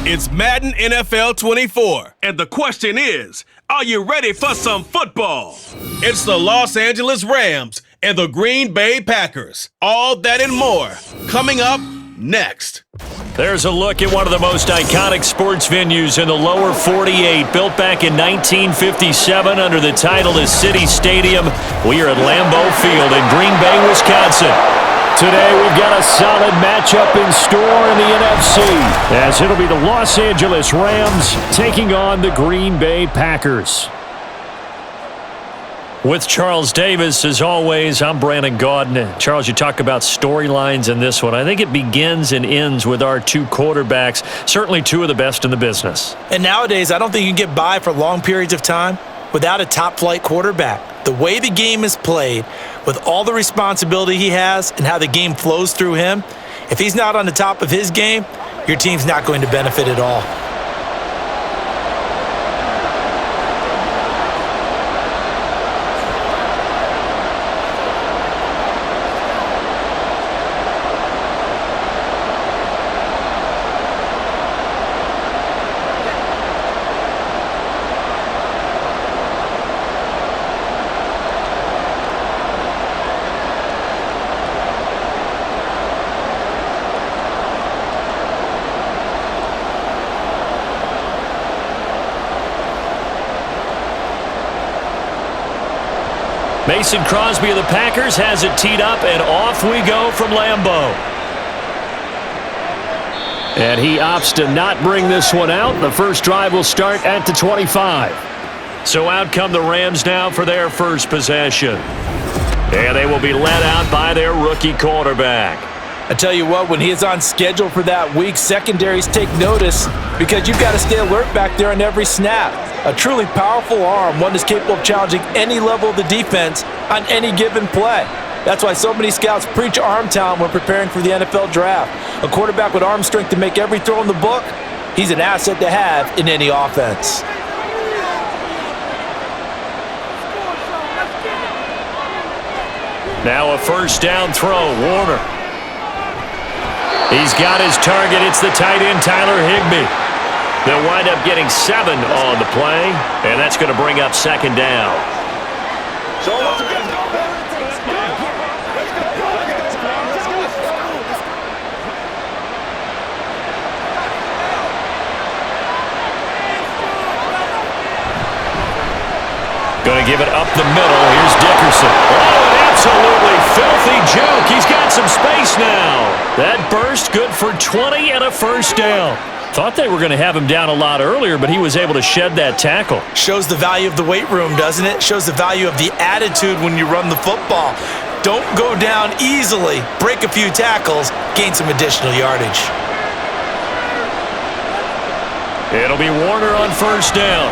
It's Madden NFL 24, and the question is, are you ready for some football? It's the Los Angeles Rams and the Green Bay Packers. All that and more, coming up next. There's a look at one of the most iconic sports venues in the lower 48, built back in 1957 under the title of City Stadium. We are at Lambeau Field in Green Bay, Wisconsin. Today we've got a solid matchup in store in the NFC, as it'll be the Los Angeles Rams taking on the Green Bay Packers. With Charles Davis, as always, I'm Brandon Gaudin. Charles, you talk about storylines in this one. I think it begins and ends with our two quarterbacks, certainly two of the best in the business. And nowadays, I don't think you can get by for long periods of time without a top-flight quarterback. The way the game is played, with all the responsibility he has and how the game flows through him, if he's not on the top of his game, your team's not going to benefit at all. Mason Crosby of the Packers has it teed up, and off we go from Lambeau. And he opts to not bring this one out. The first drive will start at the 25. So out come the Rams now for their first possession. And they will be led out by their rookie quarterback. I tell you what, when he is on schedule for that week, secondaries take notice because you've got to stay alert back there on every snap. A truly powerful arm, one that's capable of challenging any level of the defense on any given play. That's why so many scouts preach arm talent when preparing for the NFL draft. A quarterback with arm strength to make every throw in the book, he's an asset to have in any offense. Now a first down throw, Warner. He's got his target. It's the tight end, Tyler Higbee. They'll wind up getting 7 on the play, and that's going to bring up second down. Going to give it up the middle. Here's Dickerson. Oh, an absolutely filthy juke. He's got some space now. That burst good for 20 and a first down. Thought they were going to have him down a lot earlier, but he was able to shed that tackle. Shows the value of the weight room, doesn't it? Shows the value of the attitude when you run the football. Don't go down easily. Break a few tackles. Gain some additional yardage. It'll be Warner on first down.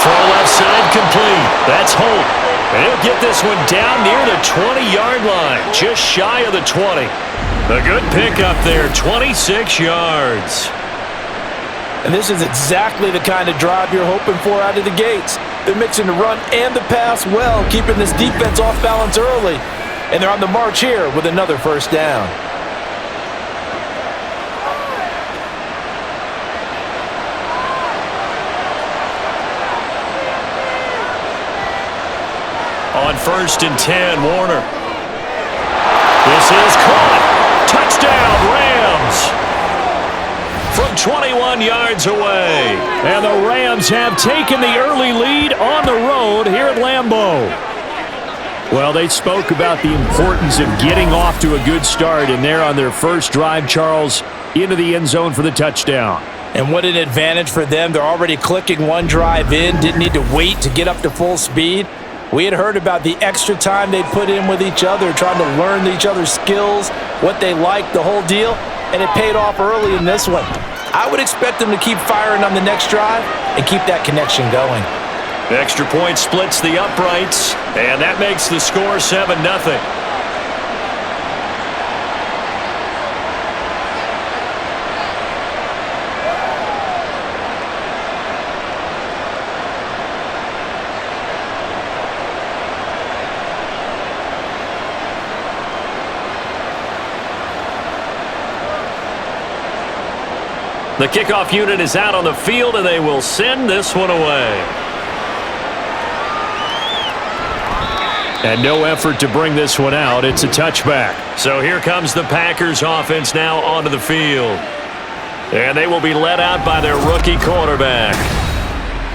Throw left side complete. That's Holt. And he'll get this one down near the 20-yard line, just shy of the 20. A good pickup there, 26 yards. And this is exactly the kind of drive you're hoping for out of the gates. They're mixing the run and the pass well, keeping this defense off balance early. And they're on the march here with another first down. On first and 10, Warner. This is caught. Touchdown, Rams. From 21 yards away. And the Rams have taken the early lead on the road here at Lambeau. Well, they spoke about the importance of getting off to a good start, and they're on their first drive, Charles, into the end zone for the touchdown. And what an advantage for them. They're already clicking one drive in, didn't need to wait to get up to full speed. We had heard about the extra time they'd put in with each other, trying to learn each other's skills, what they liked, the whole deal, and it paid off early in this one. I would expect them to keep firing on the next drive and keep that connection going. The extra point splits the uprights, and that makes the score 7-0. The kickoff unit is out on the field, and they will send this one away. And no effort to bring this one out. It's a touchback. So here comes the Packers offense now onto the field. And they will be led out by their rookie quarterback.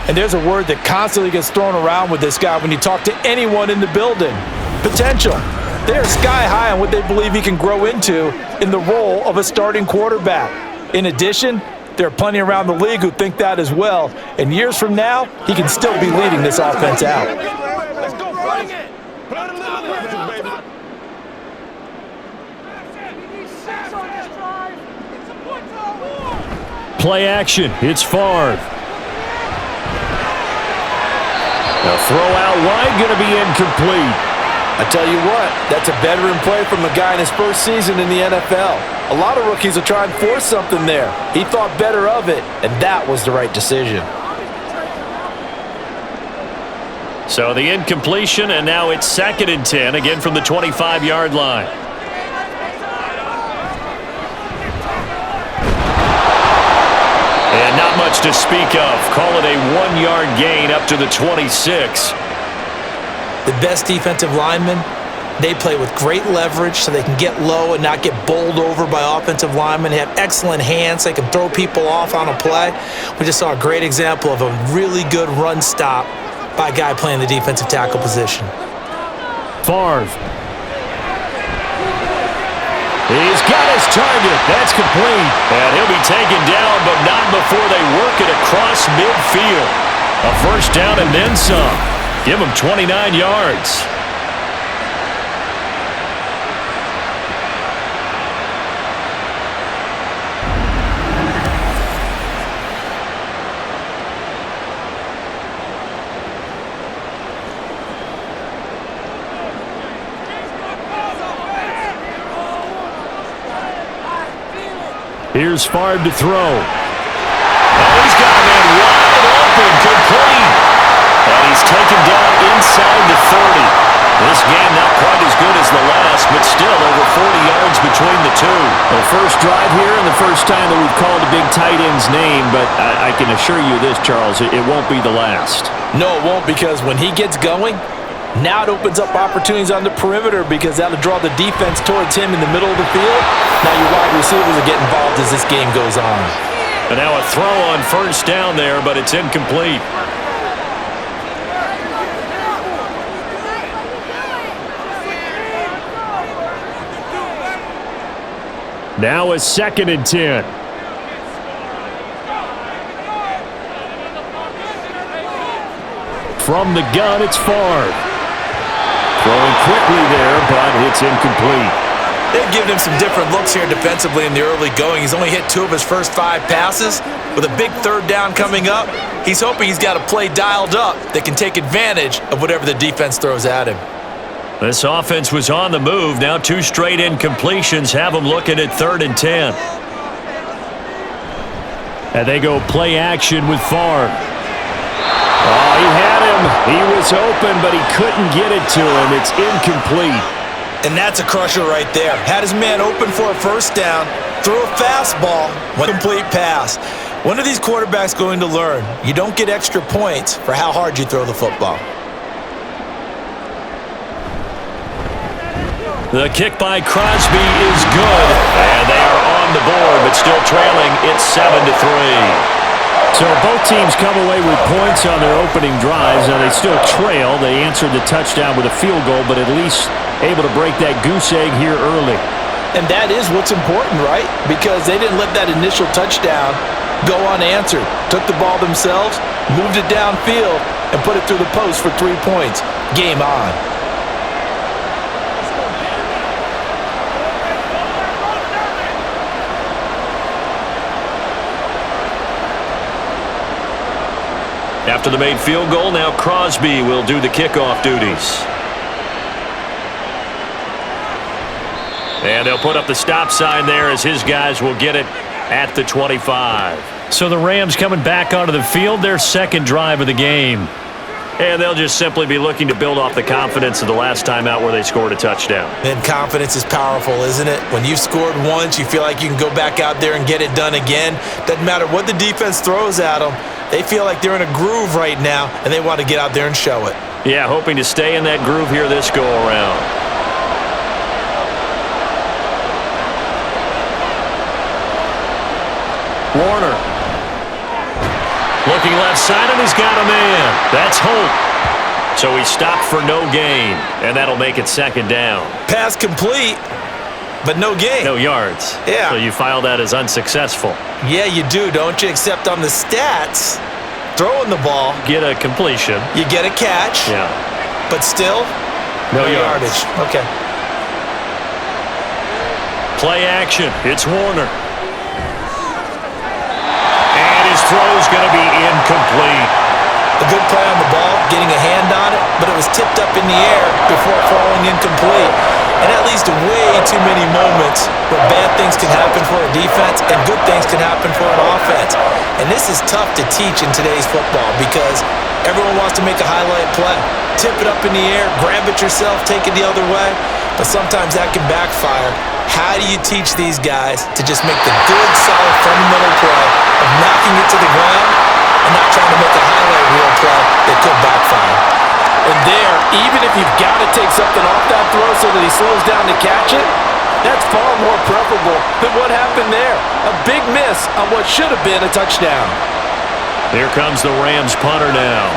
And there's a word that constantly gets thrown around with this guy when you talk to anyone in the building. Potential. They're sky high on what they believe he can grow into in the role of a starting quarterback. In addition, there are plenty around the league who think that as well. And years from now, he can still be leading this offense out. Let's go, bring it. Play action. It's Favre. The throw out wide going to be incomplete. I tell you what, that's a veteran play from a guy in his first season in the NFL. A lot of rookies will try and force something there. He thought better of it, and that was the right decision. So the incompletion, and now it's 2nd and 10, again from the 25-yard line. And not much to speak of. Call it a 1-yard gain up to the 26. The best defensive linemen, they play with great leverage so they can get low and not get bowled over by offensive linemen. They have excellent hands. They can throw people off on a play. We just saw a great example of a really good run stop by a guy playing the defensive tackle position. Favre. He's got his target. That's complete. And he'll be taken down, but not before they work it across midfield. A first down and then some. Give him 29 yards. Here's Favre to throw. And he's got a man wide open, complete. And he's taken down inside the 30. This game not quite as good as the last, but still over 40 yards between the two. Well, first drive here and the first time that we've called a big tight end's name, but I can assure you this, Charles, it won't be the last. No, it won't, because when he gets going, now it opens up opportunities on the perimeter because that'll draw the defense towards him in the middle of the field. Now your wide receivers will get involved as this game goes on. And now a throw on first down there, but it's incomplete. Now a 2nd and 10. From the gun, it's Favre. Throwing quickly there, but it's incomplete. They've given him some different looks here defensively in the early going. He's only hit 2 of his first 5 passes. With a big 3rd down coming up, he's hoping he's got a play dialed up that can take advantage of whatever the defense throws at him. This offense was on the move. Now 2 straight incompletions have them looking at 3rd and 10. And they go play action with Favre. Oh, he had him. He was open, but he couldn't get it to him. It's incomplete. And that's a crusher right there. Had his man open for a first down, threw a fastball, one complete pass. When are these quarterbacks going to learn? You don't get extra points for how hard you throw the football. The kick by Crosby is good. And they are on the board, but still trailing. It's 7-3. So both teams come away with points on their opening drives. Now they still trail. They answered the touchdown with a field goal, but at least able to break that goose egg here early. And that is what's important, right? Because they didn't let that initial touchdown go unanswered. Took the ball themselves, moved it downfield, and put it through the post for 3 points. Game on. After the made field goal, now Crosby will do the kickoff duties. And they'll put up the stop sign there as his guys will get it at the 25. So the Rams coming back onto the field, their 2nd drive of the game. And they'll just simply be looking to build off the confidence of the last time out where they scored a touchdown. And confidence is powerful, isn't it? When you've scored once, you feel like you can go back out there and get it done again. Doesn't matter what the defense throws at them. They feel like they're in a groove right now, and they want to get out there and show it. Yeah, hoping to stay in that groove here this go-around. Warner. Looking left side, and he's got a man. That's Holt. So he stopped for no gain, and that'll make it second down. Pass complete, but no gain. No yards. Yeah. So you file that as unsuccessful. Yeah, you do, don't you? Except on the stats, throwing the ball. Get a completion. You get a catch. Yeah. But still, no yardage. Okay. Play action. It's Warner. Throw's going to be incomplete. A good play on the ball, getting a hand on it, but it was tipped up in the air before falling incomplete. And that leads to way too many moments where bad things can happen for a defense and good things can happen for an offense. And this is tough to teach in today's football because everyone wants to make a highlight play. Tip it up in the air, grab it yourself, take it the other way. But sometimes that can backfire. How do you teach these guys to just make the good, solid, fundamental play of knocking it to the ground and not trying to make a highlight reel play that could backfire? And there, even if you've got to take something off that throw so that he slows down to catch it, that's far more preferable than what happened there. A big miss on what should have been a touchdown. Here comes the Rams punter now,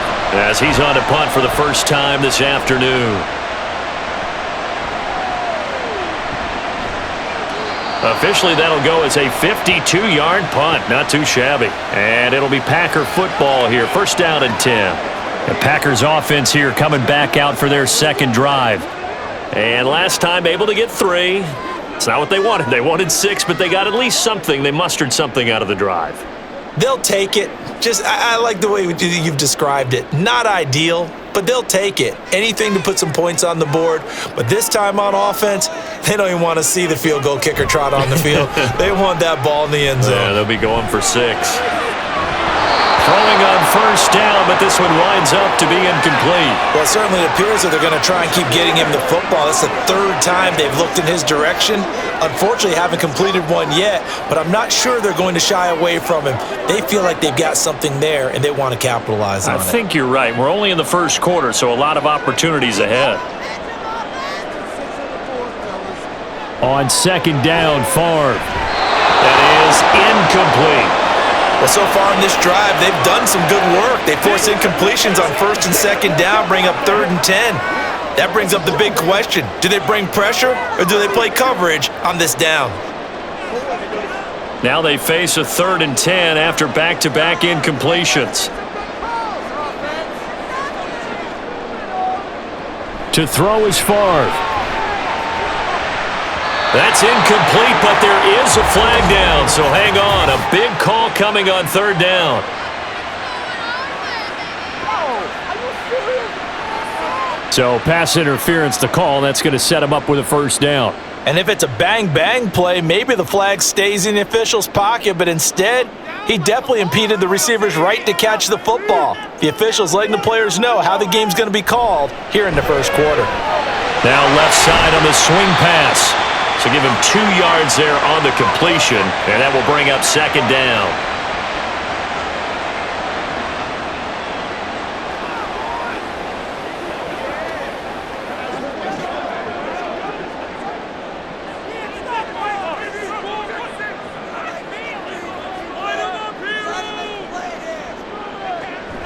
as he's on to punt for the first time this afternoon. Officially, that'll go as a 52-yard punt. Not too shabby. And it'll be Packer football here. First down and 10. The Packers offense here coming back out for their second drive. And last time able to get 3. It's not what they wanted. They wanted 6, but they got at least something. They mustered something out of the drive. They'll take it. I like the way you've described it. Not ideal, but they'll take it. Anything to put some points on the board. But this time on offense, they don't even want to see the field goal kicker trot on the field. They want that ball in the end zone. Yeah, they'll be going for 6. Throwing on first down, but this one winds up to be incomplete. Well, it certainly appears that they're going to try and keep getting him the football. That's the 3rd time they've looked in his direction. Unfortunately, haven't completed one yet, but I'm not sure they're going to shy away from him. They feel like they've got something there, and they want to capitalize on it. I think you're right. We're only in the first quarter, so a lot of opportunities ahead. On second down, Favre. That is incomplete. Well, so far in this drive, they've done some good work. They force incompletions on first and second down, bring up 3rd and 10. That brings up the big question. Do they bring pressure or do they play coverage on this down? Now they face a 3rd and 10 after back-to-back incompletions. To throw is Favre. That's incomplete, but there is a flag down, so hang on. A big call coming on 3rd down. So pass interference the call. That's going to set him up with a first down. And if it's a bang-bang play, maybe the flag stays in the official's pocket, but instead, he definitely impeded the receiver's right to catch the football. The official's letting the players know how the game's going to be called here in the first quarter. Now left side on the swing pass. So give him 2 yards there on the completion, and that will bring up second down.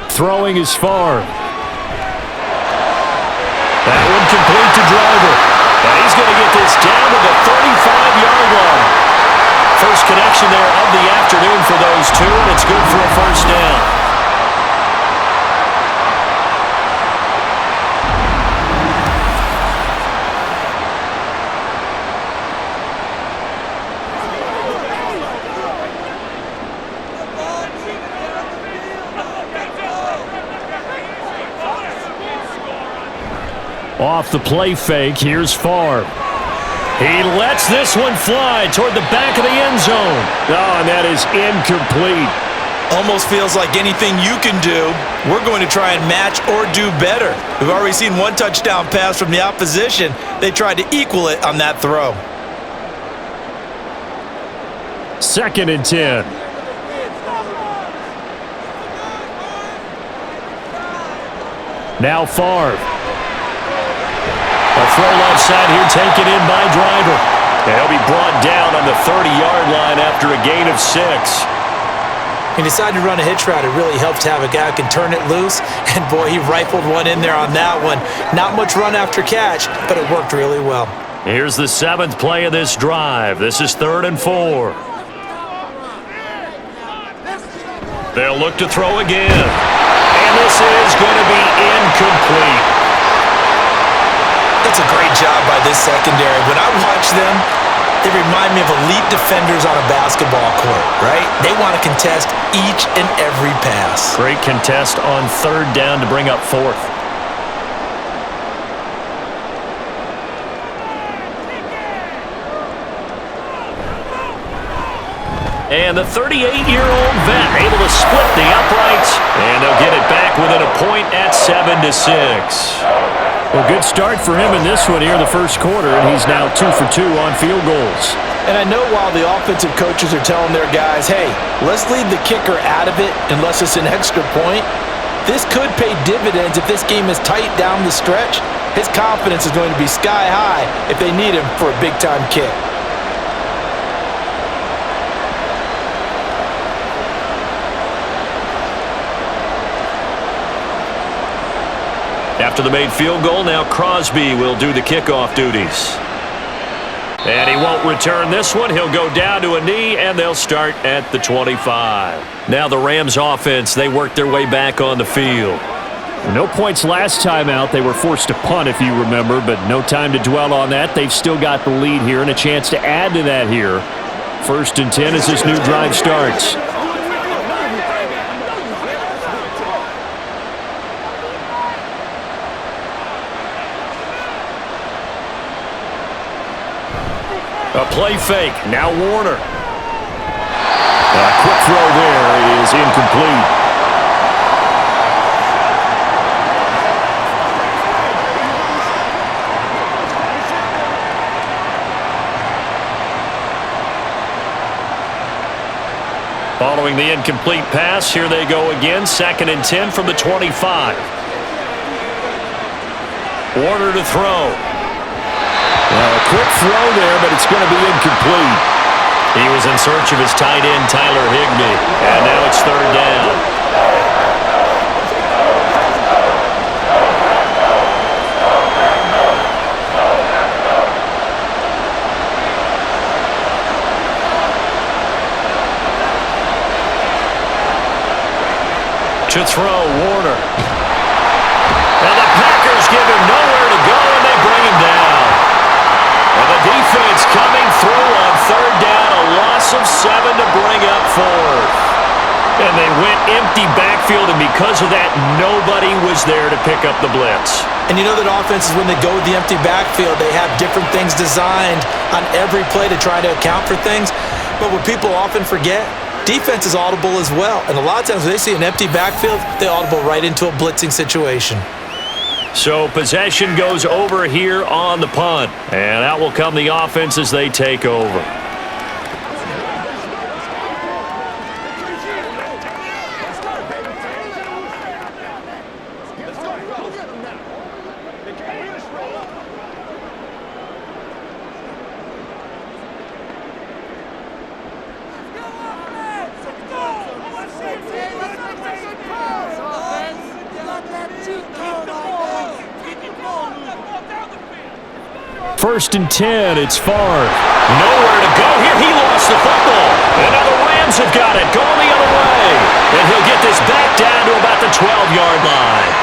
Throwing is Favre. That one complete to Driver. And he's going to get this down to the 35-yard line. First connection there of the afternoon for those two, and it's good for a first down. Off the play fake, here's Favre. He lets this one fly toward the back of the end zone. Oh, and that is incomplete. Almost feels like anything you can do, we're going to try and match or do better. We've already seen one touchdown pass from the opposition. They tried to equal it on that throw. 2nd and 10. Now Favre. A throw left side here taken in by Driver. And he'll be brought down on the 30-yard line after a gain of 6. He decided to run a hitch route. It really helped to have a guy who can turn it loose. And, boy, he rifled one in there on that one. Not much run after catch, but it worked really well. Here's the 7th play of this drive. This is 3rd and 4. They'll look to throw again. And this is going to be incomplete. That's a great job by this secondary. When I watch them, they remind me of elite defenders on a basketball court, right? They want to contest each and every pass. Great contest on 3rd down to bring up 4th. And the 38-year-old vet able to split the uprights, and they'll get it back within a point at 7-6. Well, good start for him in this one here in the first quarter, and he's now 2 for 2 on field goals. And I know while the offensive coaches are telling their guys, hey, let's leave the kicker out of it unless it's an extra point, this could pay dividends if this game is tight down the stretch. His confidence is going to be sky high if they need him for a big-time kick. After the made field goal, now Crosby will do the kickoff duties. And he won't return this one. He'll go down to a knee, and they'll start at the 25. Now the Rams offense, they work their way back on the field. No points last time out. They were forced to punt, if you remember, but no time to dwell on that. They've still got the lead here and a chance to add to that here. 1st and 10 as this new drive starts. A play fake. Now Warner. A quick throw there is incomplete. Following the incomplete pass, here they go again. 2nd and 10 from the 25. Warner to throw. A quick throw there, but it's going to be incomplete. He was in search of his tight end, Tyler Higbee. And now it's 3rd down. To throw, Warner. And the Packers give him nowhere to go, and they bring him down. And the defense coming through on 3rd down, a loss of 7 to bring up 4th. And they went empty backfield, and because of that, nobody was there to pick up the blitz. And you know that offenses, when they go with the empty backfield, they have different things designed on every play to try to account for things. But what people often forget, defense is audible as well. And a lot of times when they see an empty backfield, they audible right into a blitzing situation. So possession goes over here on the punt. And out will come the offense as they take over. First and 10, it's Favre. Nowhere to go here. He lost the football. And now the Rams have got it. Going the other way. And he'll get this back down to about the 12-yard line.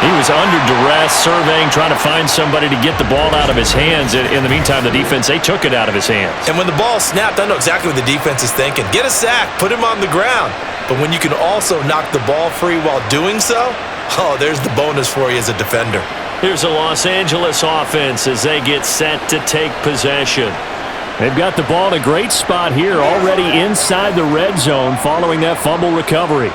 He was under duress, surveying, trying to find somebody to get the ball out of his hands. In the meantime, the defense, they took it out of his hands. And when the ball snapped, I know exactly what the defense is thinking. Get a sack, put him on the ground. But when you can also knock the ball free while doing so, oh, there's the bonus for you as a defender. Here's a Los Angeles offense as they get set to take possession. They've got the ball in a great spot here, already inside the red zone following that fumble recovery.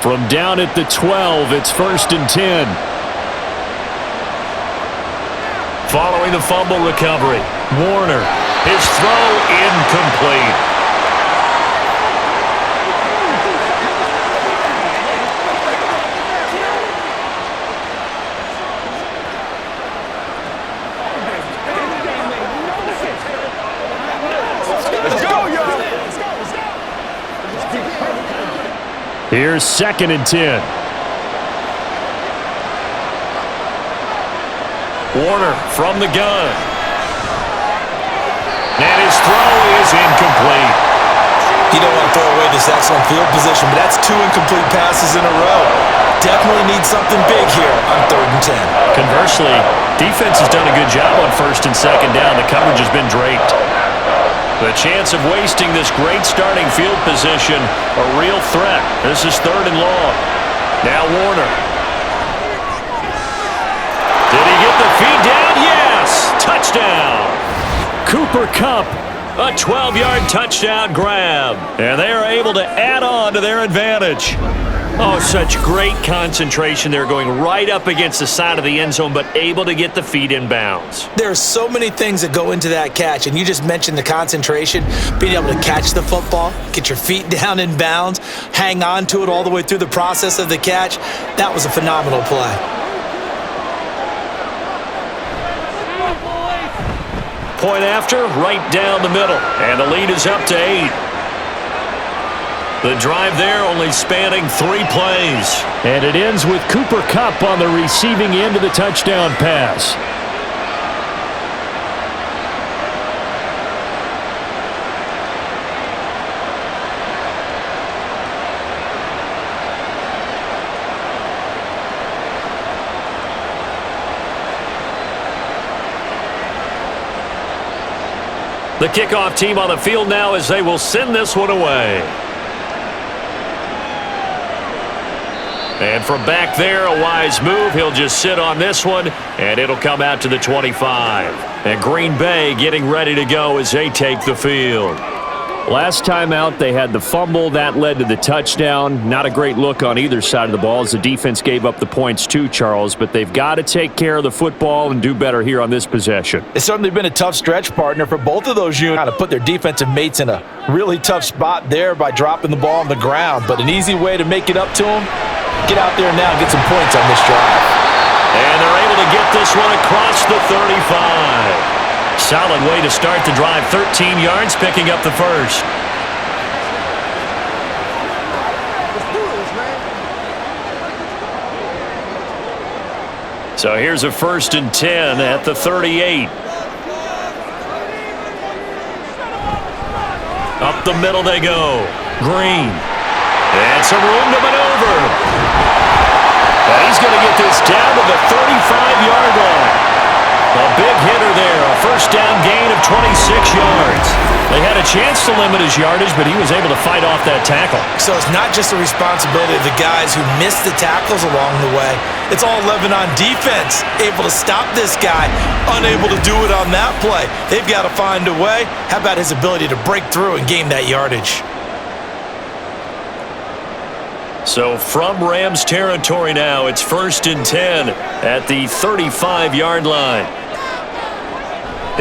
From down at the 12, it's 1st and 10. Following the fumble recovery, Warner, his throw incomplete. Here's 2nd and 10. Warner from the gun. And his throw is incomplete. You don't want to throw away this excellent field position, but that's 2 incomplete passes in a row. Definitely need something big here on 3rd and 10. Conversely, defense has done a good job on 1st and 2nd down. The coverage has been draped. The chance of wasting this great starting field position, a real threat. This is 3rd and long. Now Warner. Did he get the feed down? Yes! Touchdown! Cooper Kupp, a 12-yard touchdown grab. And they are able to add on to their advantage. Oh, such great concentration. They're going right up against the side of the end zone, but able to get the feet in bounds. There are so many things that go into that catch, and you just mentioned the concentration, being able to catch the football, get your feet down in bounds, hang on to it all the way through the process of the catch. That was a phenomenal play. Point after, right down the middle, and the lead is up to 8. The drive there only spanning 3 plays. And it ends with Cooper Kupp on the receiving end of the touchdown pass. The kickoff team on the field now as they will send this one away. And from back there, a wise move. He'll just sit on this one, and it'll come out to the 25. And Green Bay getting ready to go as they take the field. Last time out, they had the fumble. That led to the touchdown. Not a great look on either side of the ball as the defense gave up the points too, Charles. But they've got to take care of the football and do better here on this possession. It's certainly been a tough stretch, partner, for both of those units. Kind of put their defensive mates in a really tough spot there by dropping the ball on the ground. But an easy way to make it up to them, get out there now and get some points on this drive. And they're able to get this one across the 35. Solid way to start the drive. 13 yards, picking up the first. So here's a 1st and 10 at the 38. Up the middle they go. Green. And some room to maneuver. And he's going to get this down to the 35-yard line. A big hitter there. A first down gain of 26 yards. They had a chance to limit his yardage, but he was able to fight off that tackle. So it's not just the responsibility of the guys who missed the tackles along the way. It's all Lebanon defense, able to stop this guy, unable to do it on that play. They've got to find a way. How about his ability to break through and gain that yardage? So from Rams territory now, it's 1st and 10 at the 35-yard line.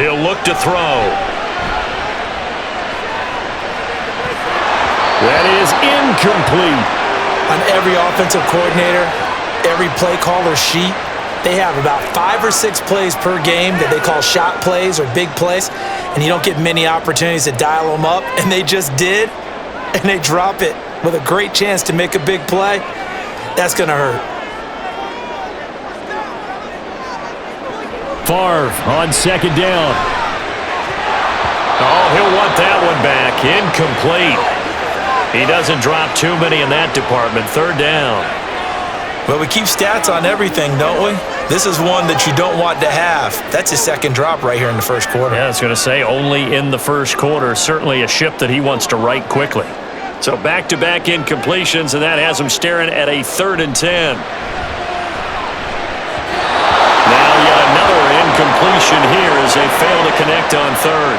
He'll look to throw. That is incomplete. On every offensive coordinator, every play caller sheet, they have about 5 or 6 plays per game that they call shot plays or big plays, and you don't get many opportunities to dial them up, and they just did, and they drop it with a great chance to make a big play. That's going to hurt. Favre on 2nd down. Oh, he'll want that one back. Incomplete. He doesn't drop too many in that department. 3rd down. Well, we keep stats on everything, don't we? This is one that you don't want to have. That's his 2nd drop right here in the 1st quarter. Yeah, I was going to say only in the 1st quarter. Certainly a ship that he wants to right quickly. So back-to-back incompletions, and that has them staring at a 3rd and 10. Now yet another incompletion here as they fail to connect on 3rd.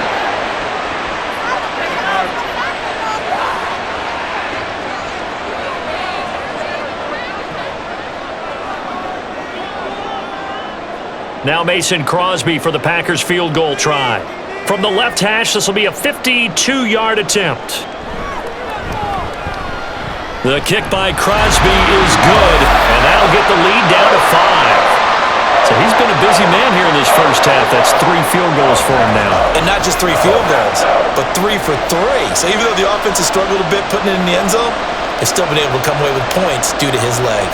Now Mason Crosby for the Packers field goal try. From the left hash, this will be a 52-yard attempt. The kick by Crosby is good, and that'll get the lead down to 5. So he's been a busy man here in this first half. That's 3 field goals for him now. And not just 3 field goals, but 3 for 3. So even though the offense has struggled a bit putting it in the end zone, they've still been able to come away with points due to his leg.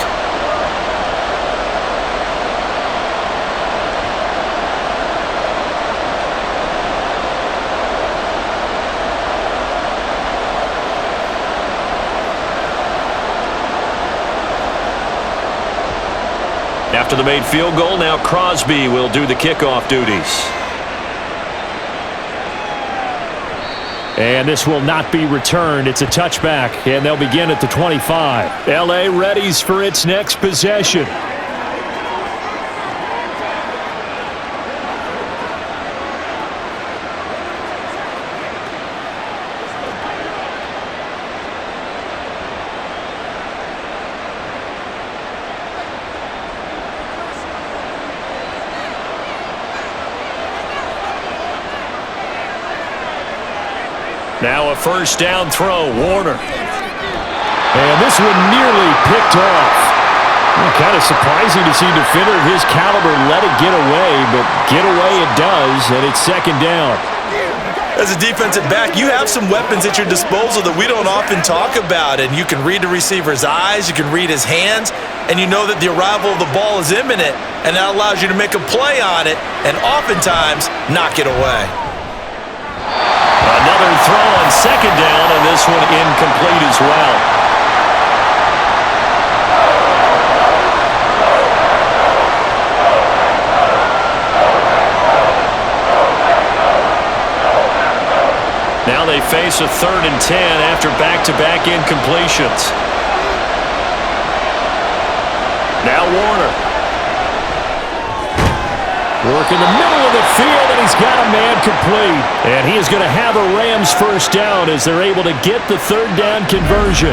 After the made field goal, now Crosby will do the kickoff duties. And this will not be returned. It's a touchback, and they'll begin at the 25. L.A. readies for its next possession. Now a first down throw, Warner. And this one nearly picked off. Kind of surprising to see a defender of his caliber let it get away, but get away it does, and it's 2nd down. As a defensive back, you have some weapons at your disposal that we don't often talk about, and you can read the receiver's eyes, you can read his hands, and you know that the arrival of the ball is imminent, and that allows you to make a play on it, and oftentimes knock it away. Another throw on 2nd down, and this one incomplete as well. Now they face a 3rd and 10 after back-to-back incompletions. Now Warner. Work in the middle of the field, and he's got a man complete. And he is going to have a Rams first down as they're able to get the 3rd down conversion.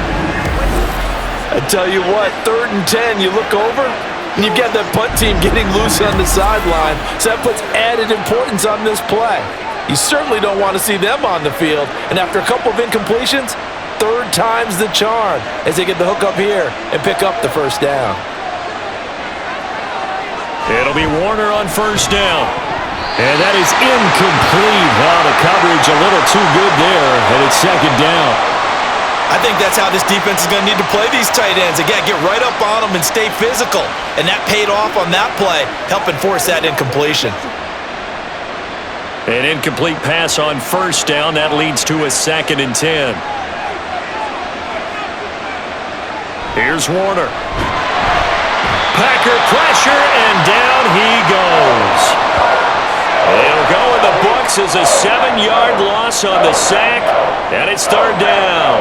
I tell you what, 3rd and 10, you look over, and you've got that punt team getting loose on the sideline, so that puts added importance on this play. You certainly don't want to see them on the field, and after a couple of incompletions, 3rd time's the charm as they get the hook up here and pick up the first down. It'll be Warner on first down. And that is incomplete. Well, the coverage a little too good there, and it's 2nd down. I think that's how this defense is going to need to play these tight ends. Again, get right up on them and stay physical. And that paid off on that play, helping force that incompletion. An incomplete pass on first down. That leads to a 2nd and 10. Here's Warner. Packer pressure, and down he goes. It'll go in the books as a 7-yard loss on the sack, and it's 3rd down.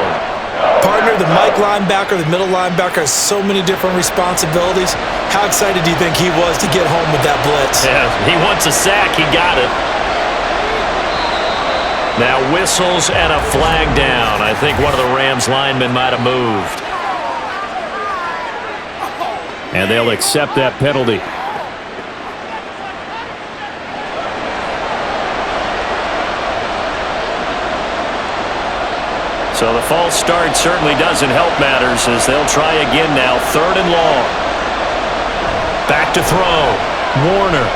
Partner, the Mike linebacker, the middle linebacker has so many different responsibilities. How excited do you think he was to get home with that blitz? Yeah, he wants a sack. He got it. Now whistles and a flag down. I think one of the Rams linemen might have moved. And they'll accept that penalty. So the false start certainly doesn't help matters as they'll try again now. 3rd and long. Back to throw. Warner.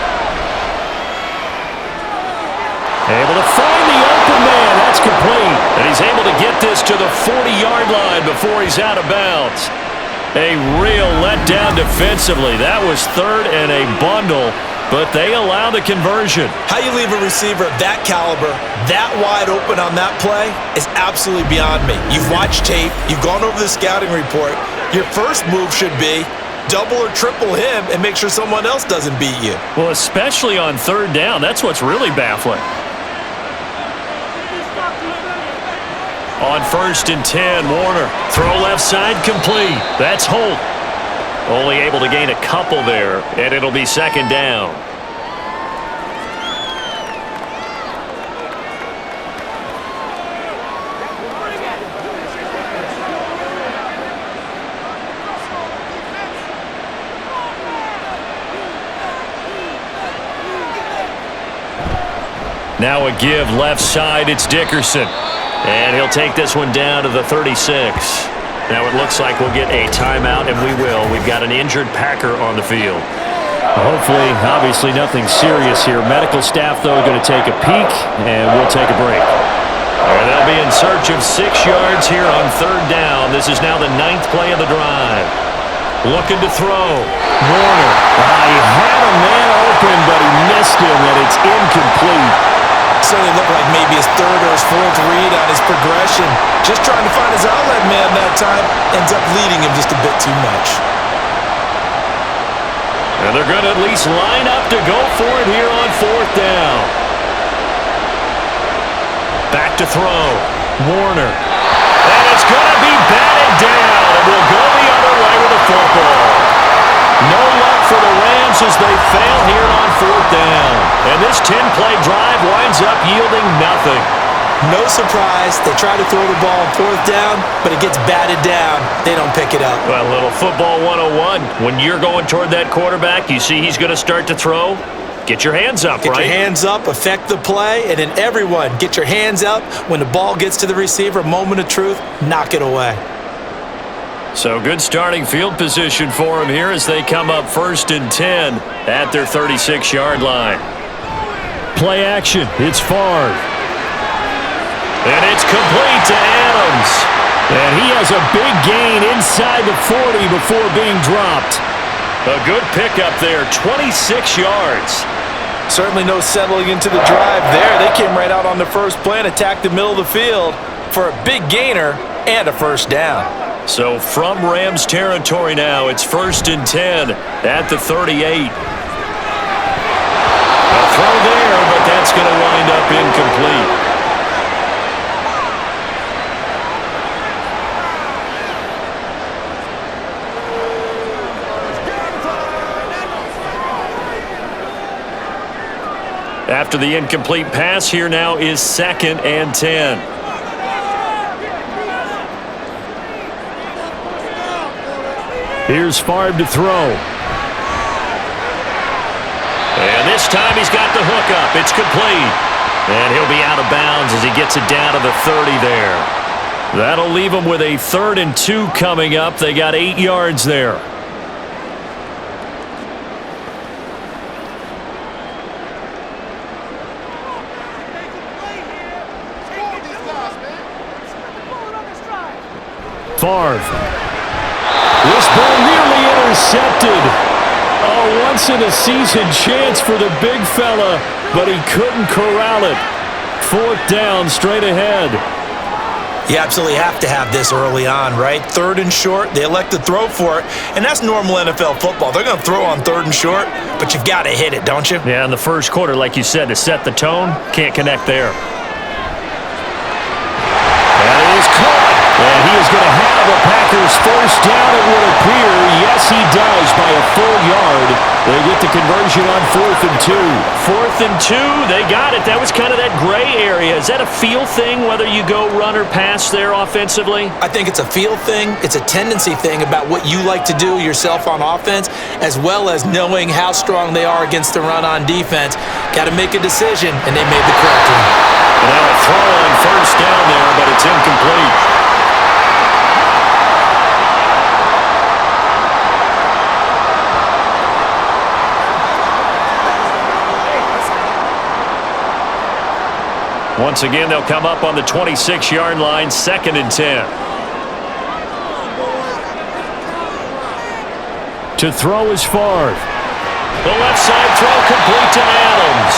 Able to find the open man. That's complete. And he's able to get this to the 40-yard line before he's out of bounds. A real letdown defensively. That was 3rd and a bundle, but they allow the conversion. How you leave a receiver of that caliber, that wide open on that play is absolutely beyond me. You've watched tape. You've gone over the scouting report. Your first move should be double or triple him and make sure someone else doesn't beat you. Well, especially on 3rd down. That's what's really baffling. On 1st and 10, Warner. Throw left side complete. That's Holt. Only able to gain a couple there, and it'll be 2nd down. Now a give left side. It's Dickerson. And he'll take this one down to the 36. Now it looks like we'll get a timeout, and we will. We've got an injured Packer on the field. Hopefully, obviously nothing serious here. Medical staff, though, going to take a peek, and we'll take a break. And they'll be in search of 6 yards here on 3rd down. This is now the 9th play of the drive. Looking to throw. Warner. He had a man open, but he missed him, and it's incomplete. Certainly looked like maybe his 3rd or his 4th read on his progression. Just trying to find his outlet man that time. Ends up leading him just a bit too much. And they're going to at least line up to go for it here on 4th down. Back to throw. Warner. And it's going to be batted down. And we'll go the other way with the football. No luck for the Rams as they fail here on 4th down. And this 10-play drive winds up yielding nothing. No surprise. They try to throw the ball on 4th down, but it gets batted down. They don't pick it up. Well, a little football 101. When you're going toward that quarterback, you see he's going to start to throw. Get your hands up, right? Get your hands up, affect the play, and then everyone get your hands up. When the ball gets to the receiver, moment of truth, knock it away. So good starting field position for him here as they come up 1st and 10 at their 36-yard line. Play action. It's Favre. And it's complete to Adams. And he has a big gain inside the 40 before being dropped. A good pickup there, 26 yards. Certainly no settling into the drive there. They came right out on the first play and attacked the middle of the field for a big gainer and a 1st down. So from Rams territory now, it's 1st and 10 at the 38. A throw there, but that's going to wind up incomplete. After the incomplete pass, here now is 2nd and 10. Here's Favre to throw. And this time he's got the hook up. It's complete. And he'll be out of bounds as he gets it down to the 30 there. That'll leave him with a 3rd and 2 coming up. They got 8 yards there. Favre. This ball nearly intercepted. Oh, once-in-a-season chance for the big fella, but he couldn't corral it. 4th down, straight ahead. You absolutely have to have this early on, right? 3rd and short, they elect to throw for it, and that's normal NFL football. They're going to throw on 3rd and short, but you've got to hit it, don't you? Yeah, in the first quarter, like you said, to set the tone, can't connect there. That is caught. And he is going to have a Packers 1st down, it would appear. Yes, he does, by a full yard. They get the conversion on 4th and 2. 4th and 2, they got it. That was kind of that gray area. Is that a feel thing, whether you go run or pass there offensively? I think it's a feel thing. It's a tendency thing about what you like to do yourself on offense, as well as knowing how strong they are against the run on defense. Got to make a decision, and they made the correct one. Now a throw on 1st down there, but it's incomplete. Once again, they'll come up on the 26-yard line, 2nd and 10. To throw is Favre. The left side throw complete to Adams.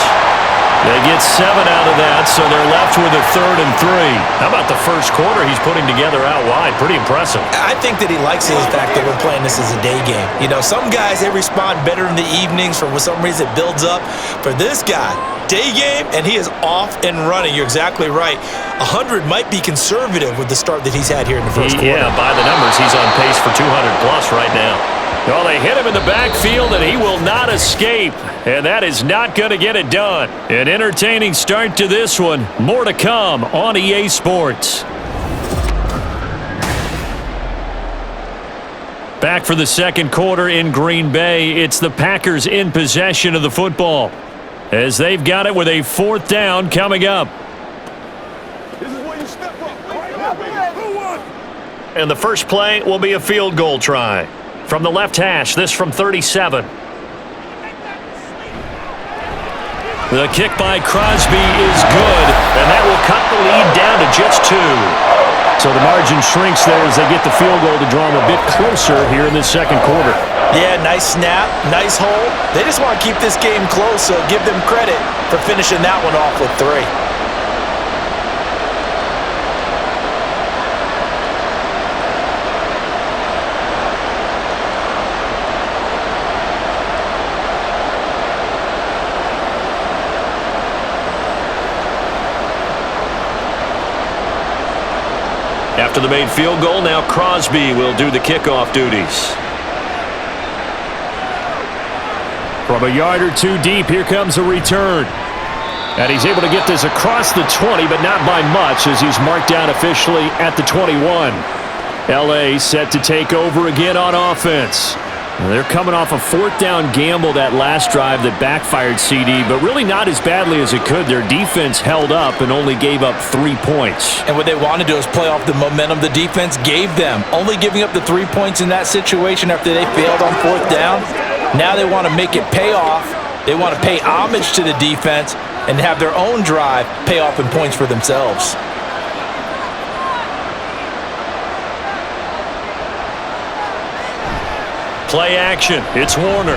They get 7 out of that, so they're left with a 3rd and 3. How about the first quarter he's putting together out wide? Pretty impressive. I think that he likes the fact that we're playing this as a day game. You know, some guys, they respond better in the evenings. For some reason, it builds up. For this guy, day game, and he is off and running. You're exactly right. 100 might be conservative with the start that he's had here in the first quarter. Yeah, by the numbers, he's on pace for 200-plus right now. Well, they hit him in the backfield, and he will not escape. And that is not going to get it done. An entertaining start to this one. More to come on EA Sports. Back for the second quarter in Green Bay. It's the Packers in possession of the football, as they've got it with a 4th down coming up. And the first play will be a field goal try. From the left hash, this from 37. The kick by Crosby is good, and that will cut the lead down to just 2. So the margin shrinks there as they get the field goal to draw them a bit closer here in this second quarter. Yeah, nice snap, nice hold. They just want to keep this game close, so give them credit for finishing that one off with 3. After the made field goal, now Crosby will do the kickoff duties. From a yard or 2 deep, here comes a return. And he's able to get this across the 20, but not by much, as he's marked down officially at the 21. L.A. set to take over again on offense. They're coming off a 4th down gamble that last drive that backfired CD, but really not as badly as it could. Their defense held up and only gave up 3 points. And what they want to do is play off the momentum the defense gave them. Only giving up the 3 points in that situation after they failed on 4th down. Now they want to make it pay off. They want to pay homage to the defense and have their own drive pay off in points for themselves. Play action. It's Warner.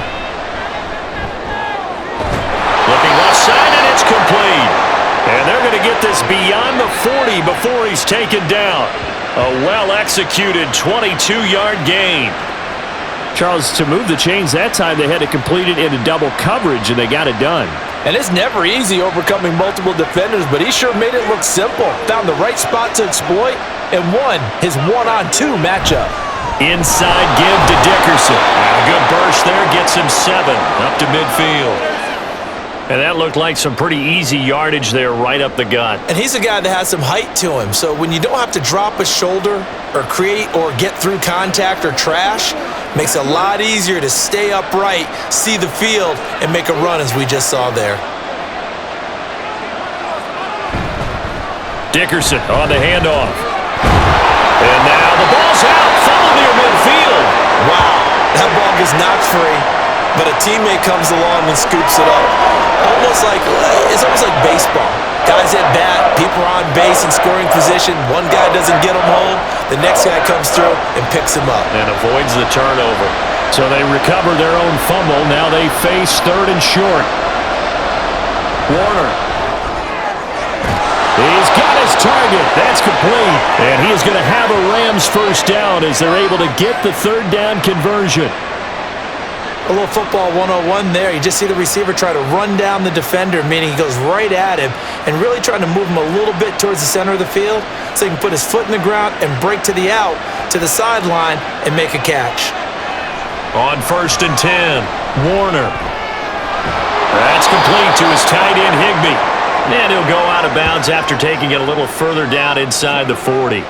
Looking left side, and it's complete. And they're going to get this beyond the 40 before he's taken down. A well-executed 22-yard gain. Charles, to move the chains that time, they had to complete it into double coverage, and they got it done. And it's never easy overcoming multiple defenders, but he sure made it look simple. Found the right spot to exploit and won his 1-on-2 matchup. Inside give to Dickerson. A good burst there, gets him 7 up to midfield. And that looked like some pretty easy yardage there right up the gut. And he's a guy that has some height to him, so when you don't have to drop a shoulder or create or get through contact or trash, makes it a lot easier to stay upright, see the field, and make a run as we just saw there. Dickerson on the handoff. And now the ball's out. Fumble near midfield. Wow, that ball gets knocked free, but a teammate comes along and scoops it up. It's almost like baseball. Guys at bat, people are on base in scoring position. One guy doesn't get him home. The next guy comes through and picks him up. And avoids the turnover. So they recover their own fumble. Now they face 3rd and short. Warner. He's got his target. That's complete. And he is going to have a Rams first down as they're able to get the 3rd down conversion. A little football 101 there. You just see the receiver try to run down the defender, meaning he goes right at him and really trying to move him a little bit towards the center of the field so he can put his foot in the ground and break to the out, to the sideline, and make a catch. On 1st and 10, Warner. That's complete to his tight end, Higbee. And he'll go out of bounds after taking it a little further down inside the 40.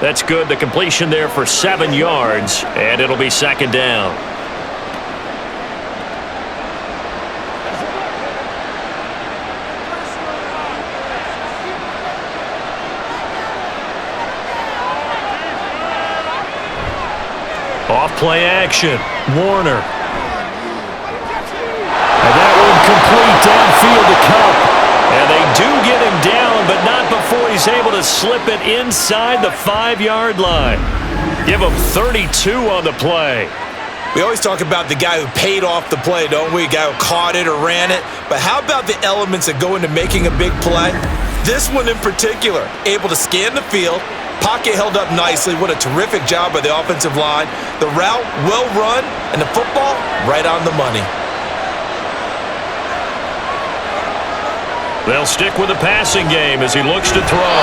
That's good. The completion there for 7 yards, and it'll be 2nd down. Off play action, Warner. And that one complete downfield to Cup. And they do get him down, but not before he's able to slip it inside the 5-yard line. Give him 32 on the play. We always talk about the guy who paid off the play, don't we? A guy who caught it or ran it. But how about the elements that go into making a big play? This one in particular, able to scan the field, pocket held up nicely. What a terrific job by the offensive line. The route, well run, and the football, right on the money. They'll stick with the passing game as he looks to throw.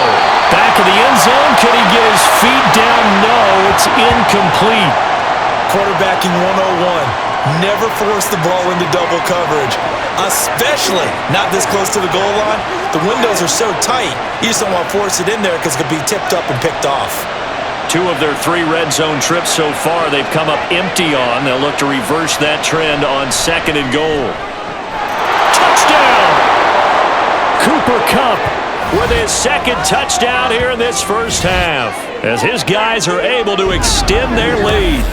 Back of the end zone. Can he get his feet down? No, it's incomplete. Quarterbacking 101. Never force the ball into double coverage, especially not this close to the goal line. The windows are so tight, you just don't want to force it in there because it could be tipped up and picked off. 2 of their 3 red zone trips so far they've come up empty on. They'll look to reverse that trend on 2nd and goal. Touchdown! Cooper Kupp with his 2nd touchdown here in this first half as his guys are able to extend their lead.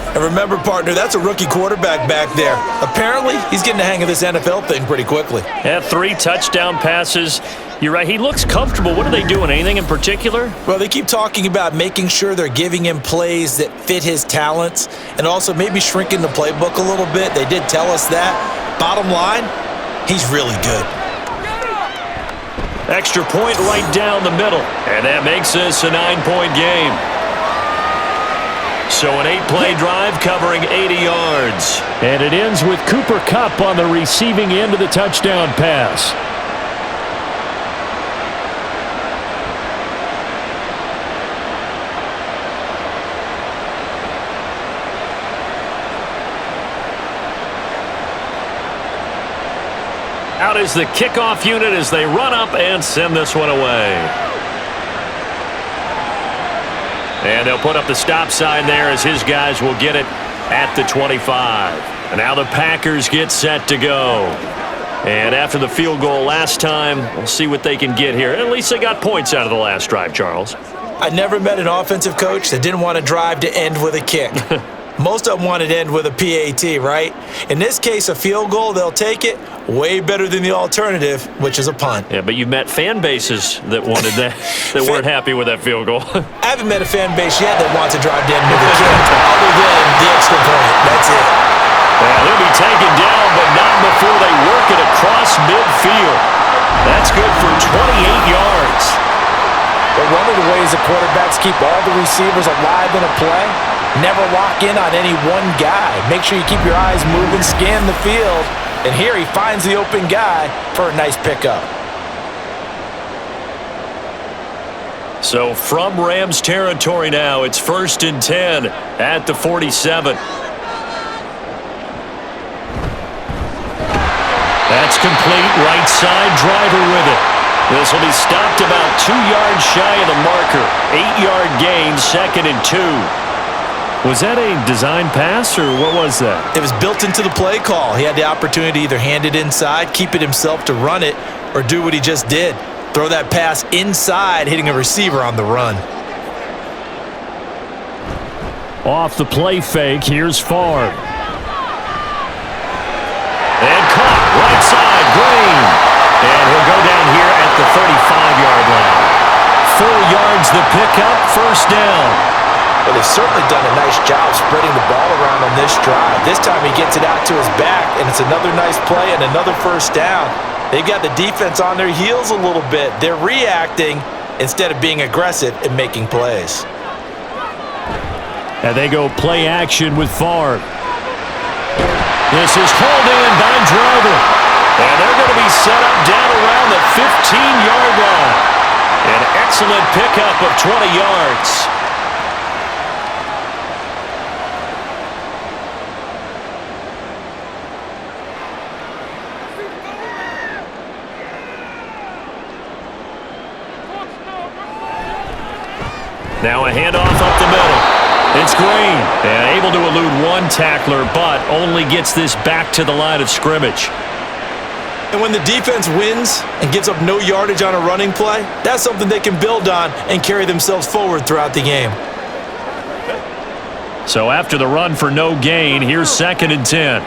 And remember, partner, that's a rookie quarterback back there. Apparently, he's getting the hang of this NFL thing pretty quickly. Had 3 touchdown passes. You're right, he looks comfortable. What are they doing? Anything in particular? Well, they keep talking about making sure they're giving him plays that fit his talents and also maybe shrinking the playbook a little bit. They did tell us that. Bottom line, he's really good. Extra point right down the middle. And that makes this a 9-point game. So an 8-play drive covering 80 yards. And it ends with Cooper Kupp on the receiving end of the touchdown pass. Out is the kickoff unit as they run up and send this one away. And they'll put up the stop sign there as his guys will get it at the 25. And now the Packers get set to go. And after the field goal last time, we'll see what they can get here. At least they got points out of the last drive, Charles. I never met an offensive coach that didn't want to drive to end with a kick. Most of them wanted to end with a PAT, right? In this case, a field goal, they'll take it. Way better than the alternative, which is a punt. Yeah, but you've met fan bases that wanted that, that weren't happy with that field goal. I haven't met a fan base yet that wants to drive to end with a kick, other than the extra point. That's it. Yeah, they'll be taken down, but not before they work it across midfield. That's good for 28 yards. But one of the ways the quarterbacks keep all the receivers alive in a play, never lock in on any one guy. Make sure you keep your eyes moving, scan the field. And here he finds the open guy for a nice pickup. So from Rams territory now, it's 1st and 10 at the 47. That's complete. Right side, driver with it. This will be stopped about 2 yards shy of the marker. 8-yard gain, 2nd and 2. Was that a design pass, or what was that? It was built into the play call. He had the opportunity to either hand it inside, keep it himself to run it, or do what he just did. Throw that pass inside, hitting a receiver on the run. Off the play fake, here's Favre. And caught, right side, Green. And he'll go down here at the 35-yard line. 4 yards the pickup, 1st down. But they've certainly done a nice job spreading the ball around on this drive. This time he gets it out to his back, and it's another nice play and another 1st down. They've got the defense on their heels a little bit. They're reacting instead of being aggressive and making plays. And they go play action with Favre. This is called in by Driver. And they're going to be set up down around the 15-yard line. An excellent pickup of 20 yards. Now a handoff up the middle. It's Green. And able to elude one tackler, but only gets this back to the line of scrimmage. And when the defense wins and gives up no yardage on a running play, that's something they can build on and carry themselves forward throughout the game. So after the run for no gain, here's 2nd and 10.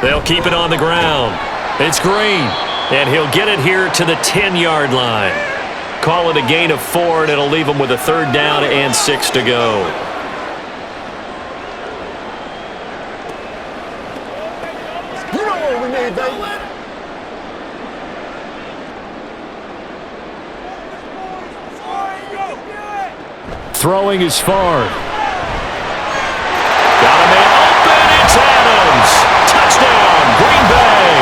They'll keep it on the ground. It's Green. And he'll get it here to the 10-yard line. call it a gain of 4, and it'll leave them with a 3rd down and 6 to go. You know what we need, baby. Throwing is far. Got a man open. It's Adams. Touchdown, Green Bay.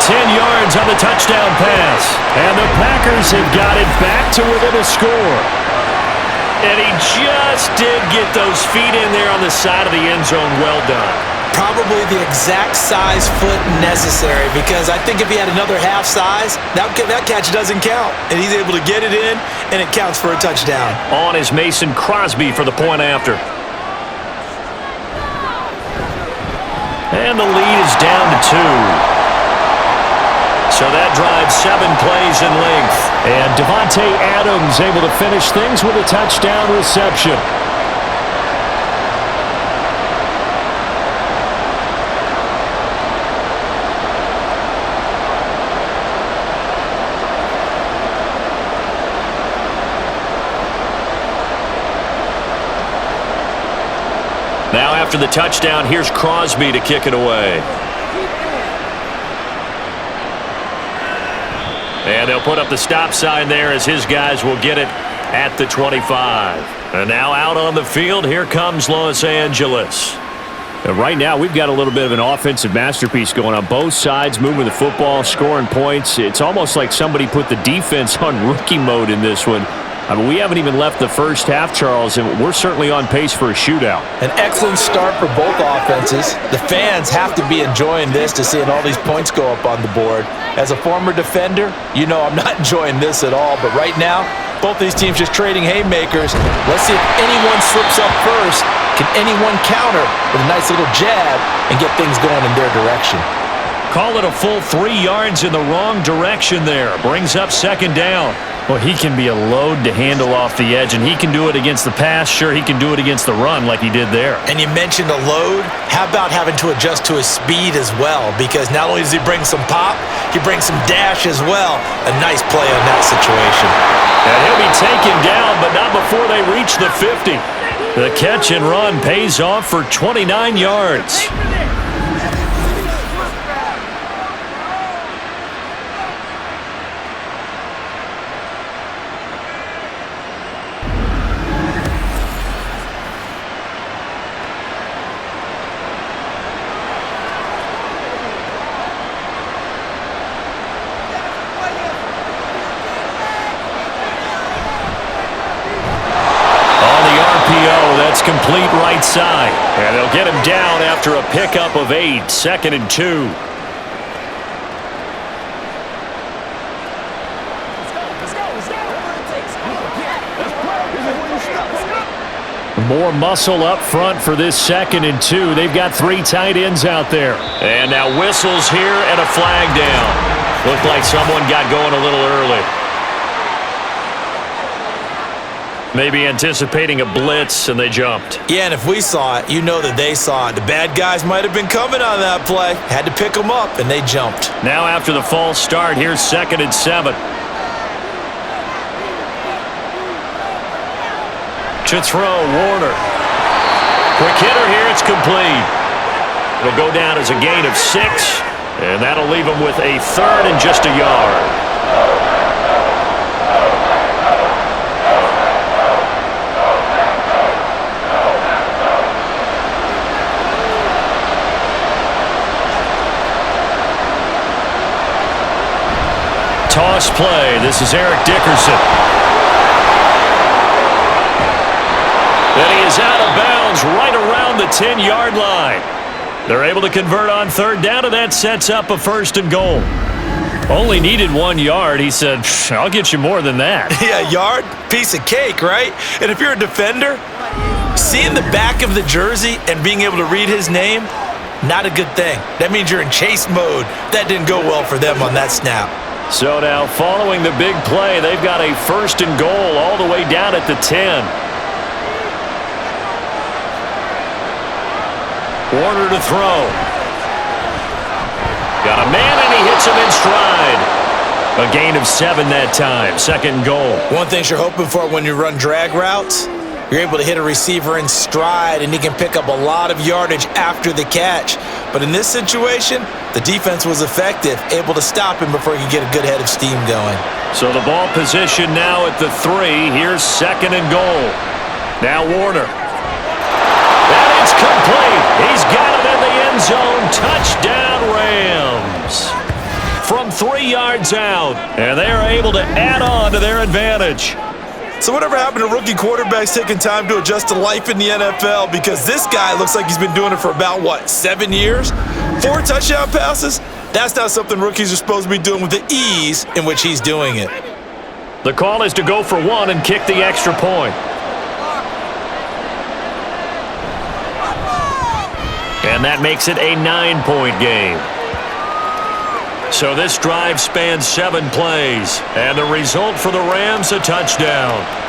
10 yards on the touchdown pass. And the Packers have got it back to within a score. And he just did get those feet in there on the side of the end zone. Well done. Probably the exact size foot necessary, because I think if he had another half size, that catch doesn't count. And he's able to get it in, and it counts for a touchdown. On is Mason Crosby for the point after. And the lead is down to 2. So that drives 7 plays in length. And Devontae Adams able to finish things with a touchdown reception. Now after the touchdown, here's Crosby to kick it away. And they'll put up the stop sign there as his guys will get it at the 25. And now out on the field, here comes Los Angeles. And right now, we've got a little bit of an offensive masterpiece going on both sides, moving the football, scoring points. It's almost like somebody put the defense on rookie mode in this one. I mean, we haven't even left the first half, Charles, and we're certainly on pace for a shootout. An excellent start for both offenses. The fans have to be enjoying this to seeing all these points go up on the board. As a former defender, you know I'm not enjoying this at all. But right now, both these teams just trading haymakers. Let's see if anyone slips up first. Can anyone counter with a nice little jab and get things going in their direction? Call it a full 3 yards in the wrong direction there. Brings up 2nd down. Well, he can be a load to handle off the edge, and he can do it against the pass. Sure, he can do it against the run like he did there. And you mentioned a load. How about having to adjust to his speed as well? Because not only does he bring some pop, he brings some dash as well. A nice play on that situation. And he'll be taken down, but not before they reach the 50. The catch and run pays off for 29 yards. Complete right side. And they'll get him down after a pickup of 8. 2nd and 2. More muscle up front for this 2nd and 2. They've got 3 tight ends out there. And now whistles here and a flag down. Looked like someone got going a little early. Maybe anticipating a blitz, and they jumped. Yeah, and if we saw it, you know that they saw it. The bad guys might have been coming on that play. Had to pick them up, and they jumped. Now after the false start, here's 2nd and 7. To throw, Warner. Quick hitter here, it's complete. It'll go down as a gain of 6, and that'll leave them with a 3rd and just a yard. Toss play. This is Eric Dickerson. And he is out of bounds right around the 10-yard line. They're able to convert on 3rd down, and that sets up a 1st and goal. Only needed 1 yard. He said, I'll get you more than that. Yeah, yard, piece of cake, right? And if you're a defender, seeing the back of the jersey and being able to read his name, not a good thing. That means you're in chase mode. That didn't go well for them on that snap. So now following the big play, they've got a 1st and goal all the way down at the 10. Warner to throw. Got a man, and he hits him in stride. A gain of 7 that time. Second and goal. One thing you're hoping for when you run drag routes, you're able to hit a receiver in stride, and he can pick up a lot of yardage after the catch. But in this situation, the defense was effective, able to stop him before he could get a good head of steam going. So the ball position now at the 3. Here's second and goal. Now Warner. And it's complete. He's got it in the end zone. Touchdown, Rams. From 3 yards out, and they are able to add on to their advantage. So whatever happened to rookie quarterbacks taking time to adjust to life in the NFL? Because this guy looks like he's been doing it for about, 7 years? 4 touchdown passes? That's not something rookies are supposed to be doing with the ease in which he's doing it. The call is to go for 1 and kick the extra point. And that makes it a 9-point game. So this drive spans 7 plays, and the result for the Rams, a touchdown.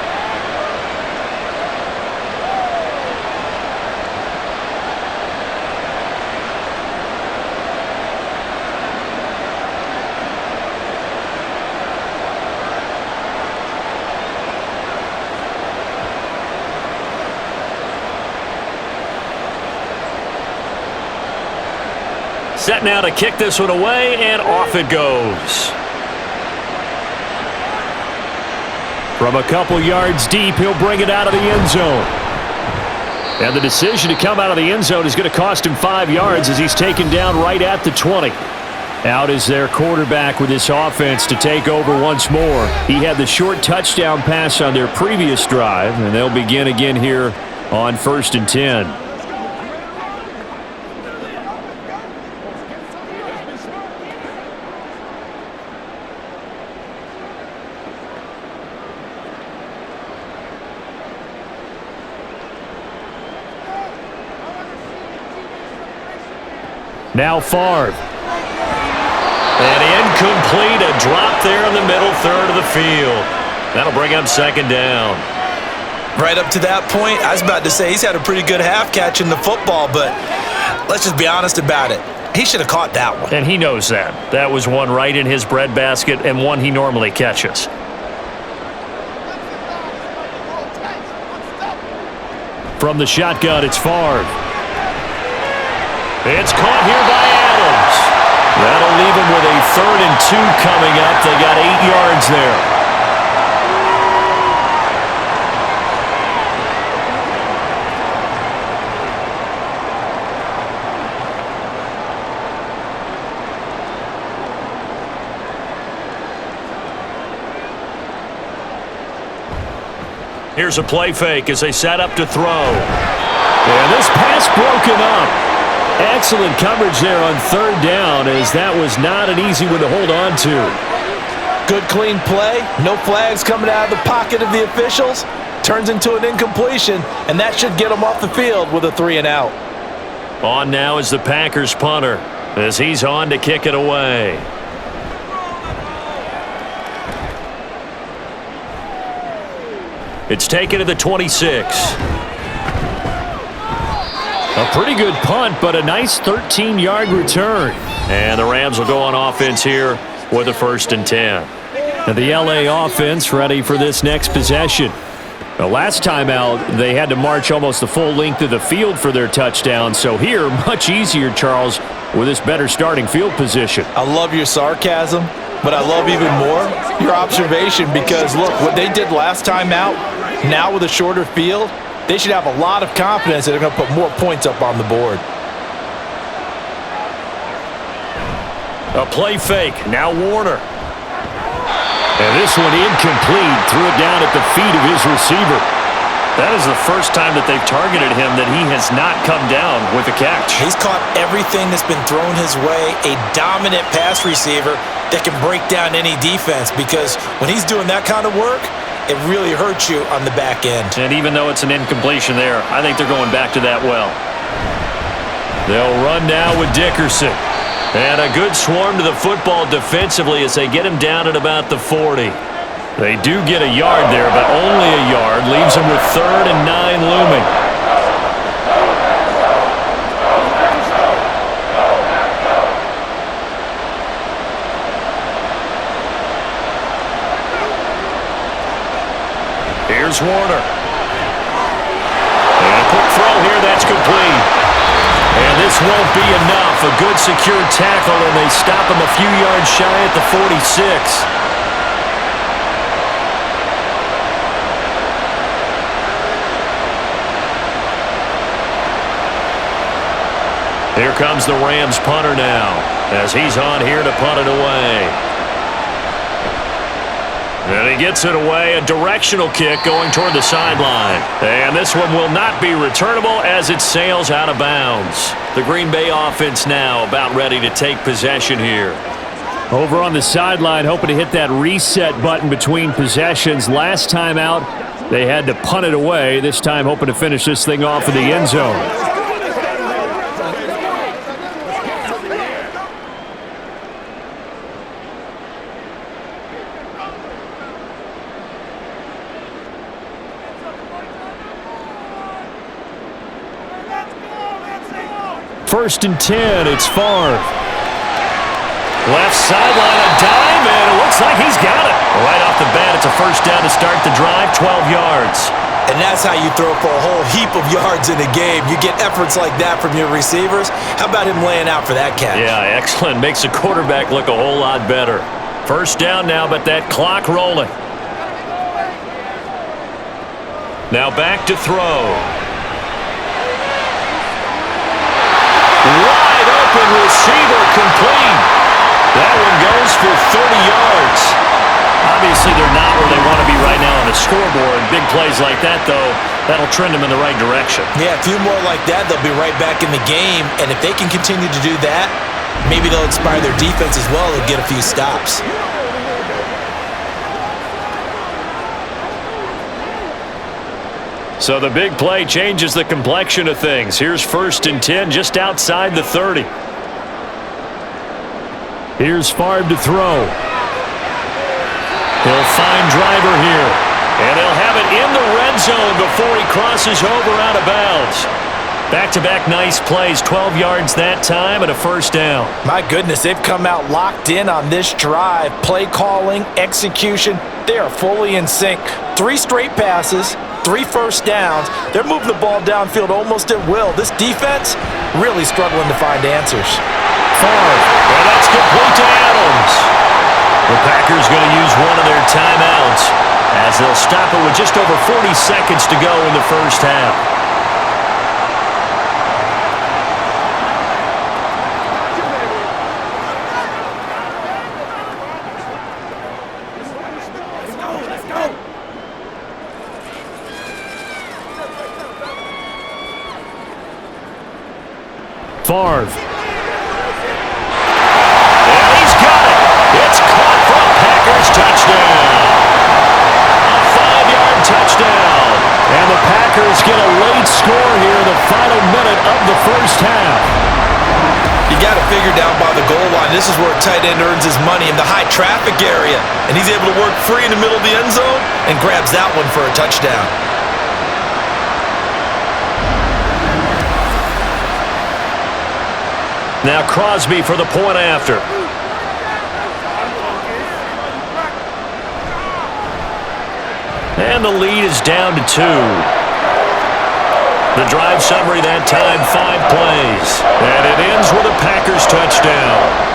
Set now to kick this one away, and off it goes. From a couple yards deep, he'll bring it out of the end zone. And the decision to come out of the end zone is going to cost him 5 yards as he's taken down right at the 20. Out is their quarterback with this offense to take over once more. He had the short touchdown pass on their previous drive, and they'll begin again here on 1st and 10. Now Favre. And incomplete, a drop there in the middle third of the field. That'll bring up second down. Right up to that point, I was about to say he's had a pretty good half catching the football, but let's just be honest about it. He should have caught that one. And he knows that. That was one right in his breadbasket and one he normally catches. From the shotgun, it's Favre. It's caught here by Adams. That'll leave him with a 3rd and 2 coming up. They got 8 yards there. Here's a play fake as they set up to throw. And this pass broken up. Excellent coverage there on 3rd down, as that was not an easy one to hold on to. Good clean play. No flags coming out of the pocket of the officials. Turns into an incompletion, and that should get him off the field with a 3 and out. On now is the Packers punter, as he's on to kick it away. It's taken to the 26. A pretty good punt, but a nice 13-yard return. And the Rams will go on offense here with a 1st and 10. Now the LA offense ready for this next possession. The last time out, they had to march almost the full length of the field for their touchdown. So here, much easier, Charles, with this better starting field position. I love your sarcasm, but I love even more your observation, because, look, what they did last time out, now with a shorter field, they should have a lot of confidence that they're going to put more points up on the board. A play fake. Now Warner. And this one incomplete. Threw it down at the feet of his receiver. That is the first time that they've targeted him that he has not come down with a catch. He's caught everything that's been thrown his way. A dominant pass receiver that can break down any defense, because when he's doing that kind of work, it really hurts you on the back end. And even though it's an incompletion there, I think they're going back to that well. They'll run now with Dickerson. And a good swarm to the football defensively as they get him down at about the 40. They do get a yard there, but only a yard. Leaves them with 3rd and 9 looming. goes Warner. And a quick throw here, that's complete. And this won't be enough. A good secure tackle, and they stop him a few yards shy at the 46. Here comes the Rams punter now, as he's on here to punt it away. And he gets it away, a directional kick going toward the sideline. And this one will not be returnable as it sails out of bounds. The Green Bay offense now about ready to take possession here. Over on the sideline, hoping to hit that reset button between possessions. Last time out, they had to punt it away. This time hoping to finish this thing off in the end zone. First and 10, it's Favre. Left sideline, a dime, and it looks like he's got it. Right off the bat, it's a first down to start the drive, 12 yards. And that's how you throw for a whole heap of yards in a game. You get efforts like that from your receivers. How about him laying out for that catch? Yeah, excellent. Makes the quarterback look a whole lot better. First down now, but that clock rolling. Now back to throw. Wide open receiver, complete. That one goes for 30 yards. Obviously, they're not where they want to be right now on the scoreboard. Big plays like that, though, that'll trend them in the right direction. Yeah, a few more like that, they'll be right back in the game. And if they can continue to do that, maybe they'll inspire their defense as well and get a few stops. So the big play changes the complexion of things. Here's first and 10 just outside the 30. Here's Favre to throw. He'll find Driver here. And he'll have it in the red zone before he crosses over out of bounds. Back-to-back nice plays, 12 yards that time and a first down. My goodness, they've come out locked in on this drive. Play calling, execution, they are fully in sync. 3 straight passes, 3 first downs. They're moving the ball downfield almost at will. This defense really struggling to find answers. Favre, and that's complete to Adams. The Packers going to use one of their timeouts as they'll stop it with just over 40 seconds to go in the first half. Favre. And he's got it. It's caught for a Packers touchdown. A 5-yard touchdown. And the Packers get a late score here in the final minute of the first half. You got to figure down by the goal line. This is where a tight end earns his money in the high traffic area. And he's able to work free in the middle of the end zone and grabs that one for a touchdown. Now Crosby for the point after. And the lead is down to 2. The drive summary that time, 5 plays. And it ends with a Packers touchdown.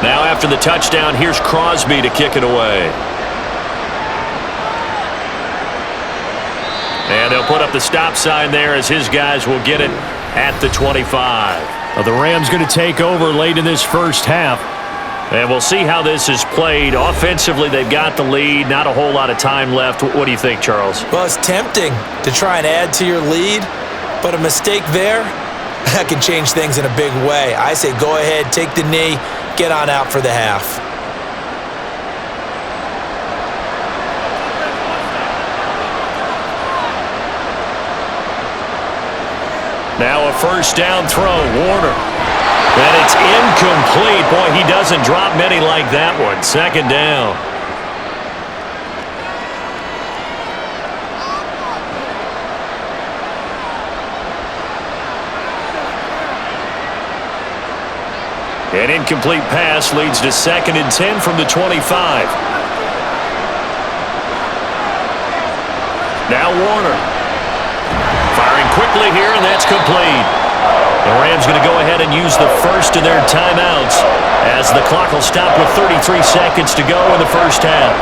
Now after the touchdown, here's Crosby to kick it away. And they'll put up the stop sign there as his guys will get it at the 25. Well, the Rams going to take over late in this first half. And we'll see how this is played. Offensively, they've got the lead. Not a whole lot of time left. What do you think, Charles? Well, it's tempting to try and add to your lead, but a mistake there, that can change things in a big way. I say go ahead, take the knee, get on out for the half. Now a first down throw, Warner. And it's incomplete. Boy, he doesn't drop many like that one. Second down. An incomplete pass leads to 2nd and 10 from the 25. Now Warner. Firing quickly here, and that's complete. The Rams going to go ahead and use the first of their timeouts as the clock will stop with 33 seconds to go in the first half.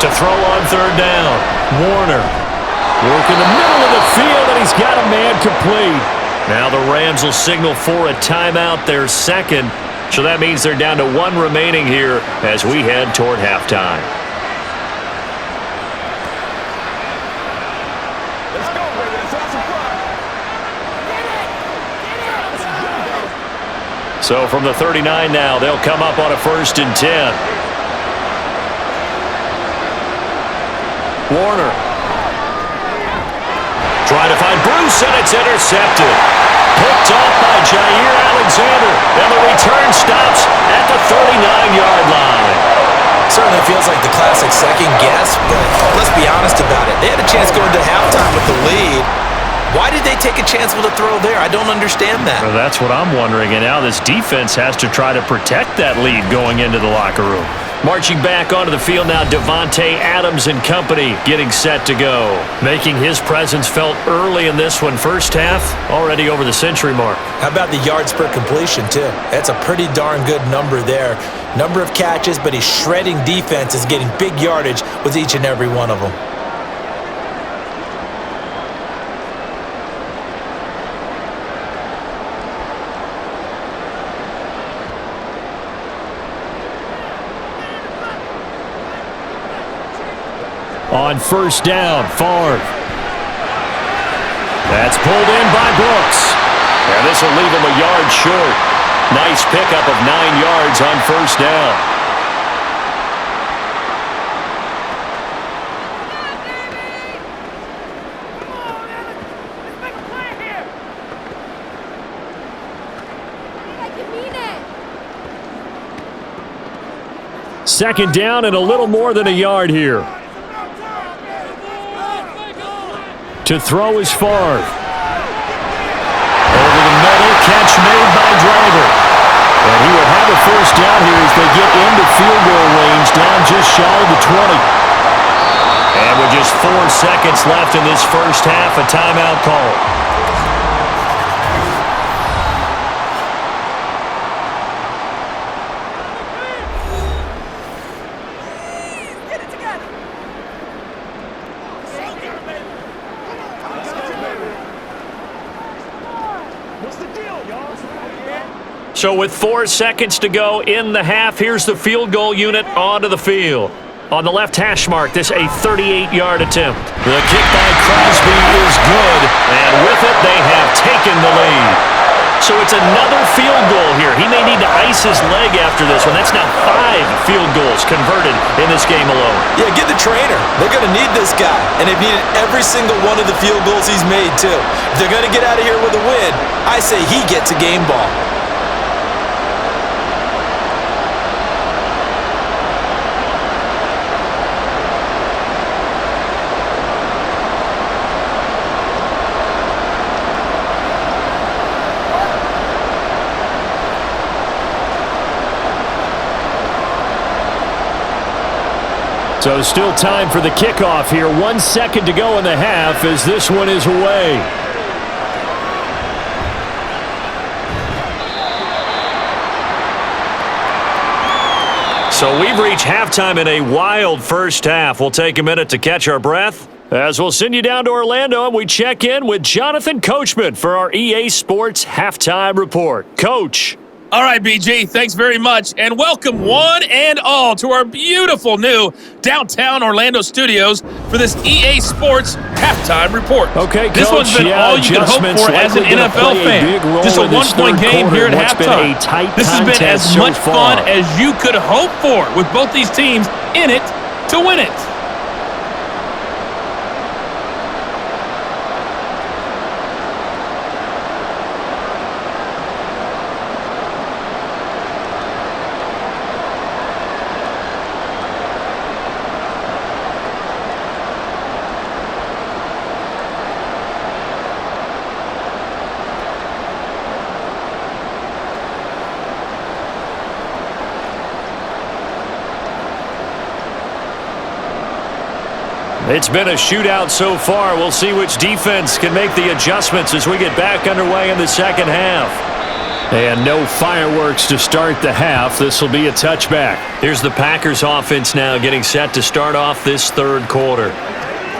To throw on 3rd down. Warner working the middle of the field, and he's got a man complete. Now the Rams will signal for a timeout, their 2nd. So that means they're down to 1 remaining here as we head toward halftime. Let's go, baby. Let's have some fun. So from the 39 now, they'll come up on a 1st and 10. Warner trying to find Bruce, and it's intercepted. Picked off by Jair Alexander, and the return stops at the 39-yard line. Certainly feels like the classic second guess, but let's be honest about it. They had a chance going to halftime with the lead. Why did they take a chance with a throw there? I don't understand that. Well, that's what I'm wondering, and now this defense has to try to protect that lead going into the locker room. Marching back onto the field now, Devontae Adams and company getting set to go. Making his presence felt early in this one. First half, already over the century mark. How about the yards per completion, too? That's a pretty darn good number there. Number of catches, but he's shredding defenses, getting big yardage with each and every one of them. On 1st down, Favre. That's pulled in by Brooks. And this will leave him a yard short. Nice pickup of 9 yards on 1st down. Second down and a little more than a yard here. To throw is Favre. Over the middle, catch made by Driver. And he will have a 1st down here as they get into field goal range, down just shy of the 20. And with just 4 seconds left in this first half, a timeout call. So with 4 seconds to go in the half, here's the field goal unit onto the field. On the left hash mark, this a 38-yard attempt. The kick by Crosby is good, and with it, they have taken the lead. So it's another field goal here. He may need to ice his leg after this one. That's now 5 field goals converted in this game alone. Yeah, get the trainer. They're going to need this guy, and they've needed every single one of the field goals he's made, too. If they're going to get out of here with a win, I say he gets a game ball. So still time for the kickoff here. 1 second to go in the half as this one is away. So we've reached halftime in a wild first half. We'll take a minute to catch our breath as we'll send you down to Orlando and we check in with Jonathan Coachman for our EA Sports Halftime Report. Coach. All right, BG, thanks very much. And welcome one and all to our beautiful new downtown Orlando studios for this EA Sports halftime report. Okay, this Coach, one's been all you could hope for as an NFL fan. Just a one-point game here at halftime. This has been as much fun as you could hope for with both these teams in it to win it. It's been a shootout so far. We'll see which defense can make the adjustments as we get back underway in the second half. And no fireworks to start the half. This will be a touchback. Here's the Packers offense now getting set to start off this third quarter.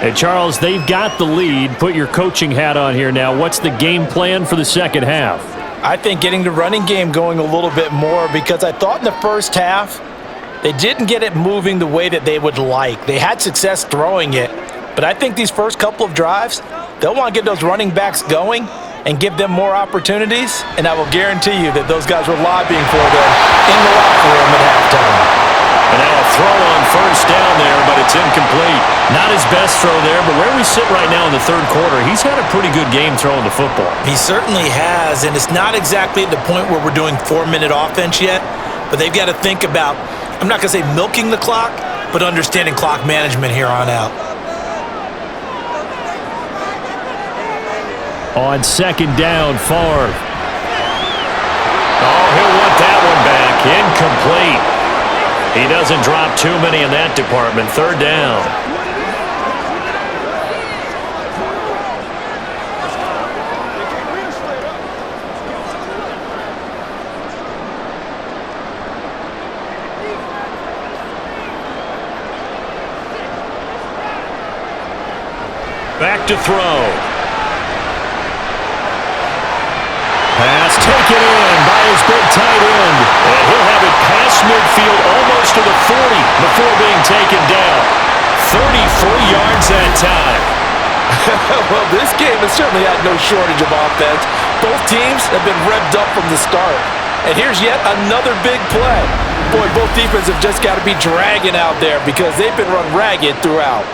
Hey, Charles, they've got the lead. Put your coaching hat on here now. What's the game plan for the second half? I think getting the running game going a little bit more, because I thought in the first half they didn't get it moving the way that they would like. They had success throwing it, but I think these first couple of drives, they'll want to get those running backs going and give them more opportunities, and I will guarantee you that those guys were lobbying for them in the locker room at halftime. And now a throw on first down there, but it's incomplete. Not his best throw there, but where we sit right now in the third quarter, he's had a pretty good game throwing the football. He certainly has, and it's not exactly at the point where we're doing 4-minute offense yet, but they've got to think about, I'm not going to say milking the clock, but understanding clock management here on out. On second down, Favre. Oh, he'll want that one back. Incomplete. He doesn't drop too many in that department. Third down. Back to throw. Pass taken in by his big tight end. And he'll have it past midfield almost to the 40 before being taken down. 33 yards that time. Well, this game has certainly had no shortage of offense. Both teams have been revved up from the start. And here's yet another big play. Boy, both defenses have just got to be dragging out there because they've been run ragged throughout.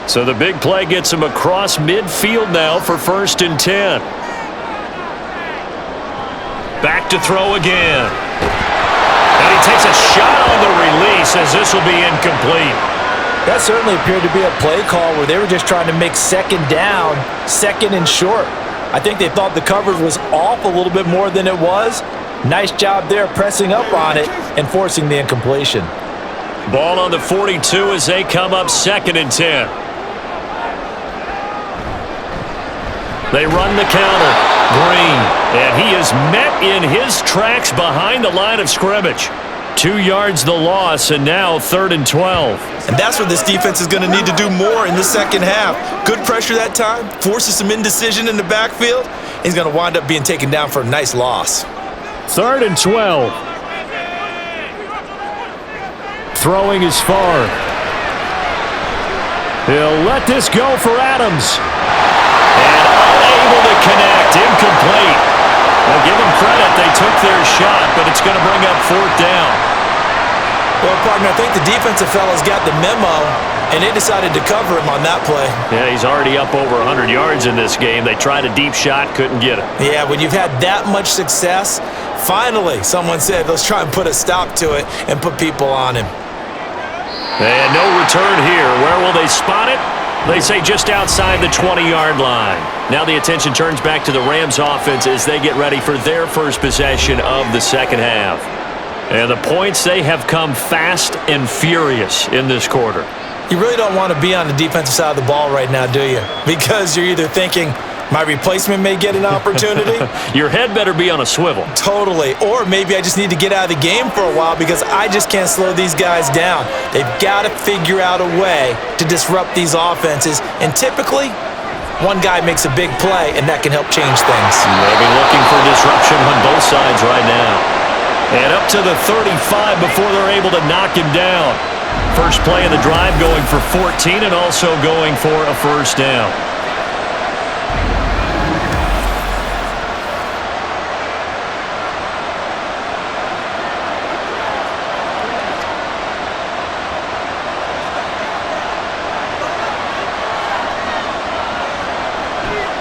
So the big play gets him across midfield now for 1st and 10. Back to throw again. And he takes a shot on the release as this will be incomplete. That certainly appeared to be a play call where they were just trying to make second down, second and short. I think they thought the coverage was off a little bit more than it was. Nice job there pressing up on it and forcing the incompletion. Ball on the 42 as they come up 2nd and 10. They run the counter. Green. And he is met in his tracks behind the line of scrimmage. 2 yards the loss, and now 3rd and 12. And that's where this defense is going to need to do more in the second half. Good pressure that time. Forces some indecision in the backfield. He's going to wind up being taken down for a nice loss. 3rd and 12. Throwing is far. He'll let this go for Adams. Unable to connect. Incomplete. Well, give them credit. They took their shot, but it's going to bring up 4th down. Well, partner, I think the defensive fellas got the memo, and they decided to cover him on that play. Yeah, he's already up over 100 yards in this game. They tried a deep shot, couldn't get it. Yeah, when you've had that much success, finally someone said, let's try and put a stop to it and put people on him. And no return here. Where will they spot it? They say just outside the 20-yard line. Now the attention turns back to the Rams offense as they get ready for their first possession of the second half. And the points, they have come fast and furious in this quarter. You really don't want to be on the defensive side of the ball right now, do you? Because you're either thinking, my replacement may get an opportunity. Your head better be on a swivel. Totally. Or maybe I just need to get out of the game for a while because I just can't slow these guys down. They've got to figure out a way to disrupt these offenses. And typically, one guy makes a big play, and that can help change things. Maybe looking for disruption on both sides right now. And up to the 35 before they're able to knock him down. First play of the drive going for 14 and also going for a first down.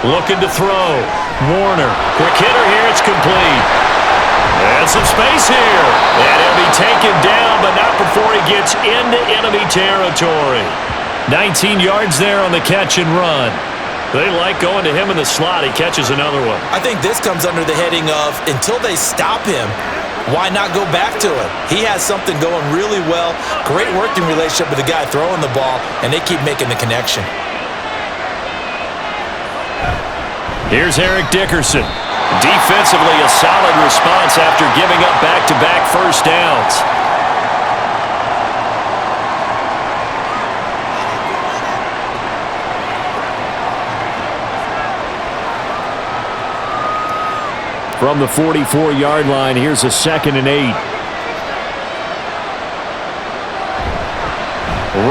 Looking to throw. Warner. Quick hitter here. It's complete. And some space here. And he'll be taken down, but not before he gets into enemy territory. 19 yards there on the catch and run. They like going to him in the slot. He catches another one. I think this comes under the heading of until they stop him, why not go back to him? He has something going really well. Great working relationship with the guy throwing the ball, and they keep making the connection. Here's Eric Dickerson. Defensively, a solid response after giving up back-to-back first downs. From the 44-yard line, here's a 2nd and 8.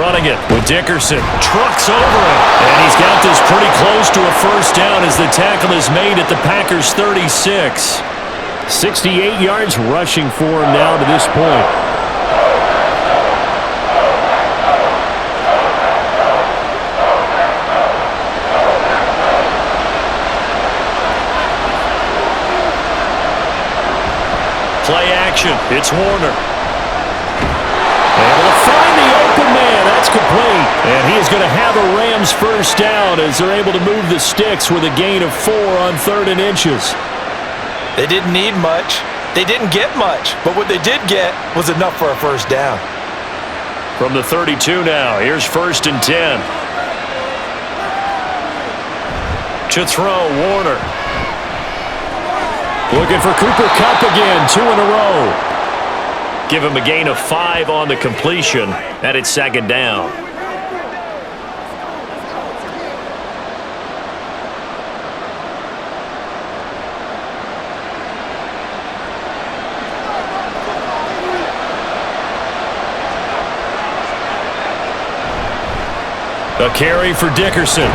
Running it with Dickerson. Trucks over it. And he's got this pretty close to a first down as the tackle is made at the Packers' 36. 68 yards rushing for him now to this point. Play action. It's Warner. Able to find the open man. That's complete. And he is going to have a Rams first down as they're able to move the sticks with a gain of 4 on 3rd and inches. They didn't need much. They didn't get much. But what they did get was enough for a first down. From the 32 now, here's 1st and 10. To throw, Warner. Looking for Cooper Kupp again, 2 in a row. Give him a gain of 5 on the completion, and it's 2nd down. A carry for Dickerson.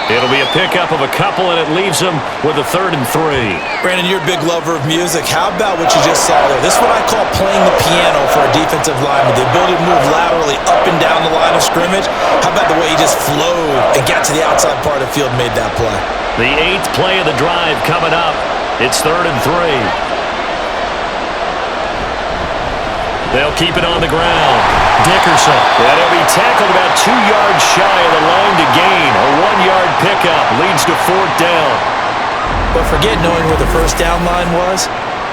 It'll be a pickup of a couple, and it leaves him with a 3rd and 3. Brandon, you're a big lover of music. How about what you just saw there? This is what I call playing the piano for a defensive lineman. The ability to move laterally up and down the line of scrimmage. How about the way he just flowed and got to the outside part of the field and made that play? The 8th play of the drive coming up. It's 3rd and 3. They'll keep it on the ground. Dickerson. And he'll be tackled about 2 yards shy of the line to gain. A 1-yard pickup leads to 4th down. But forget knowing where the first down line was.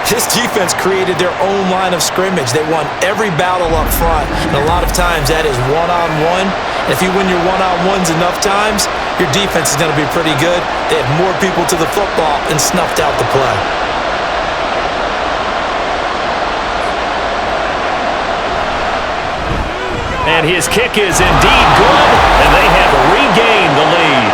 This defense created their own line of scrimmage. They won every battle up front. And a lot of times that is one-on-one. If you win your one-on-ones enough times, your defense is going to be pretty good. They had more people to the football and snuffed out the play. And his kick is indeed good, and they have regained the lead.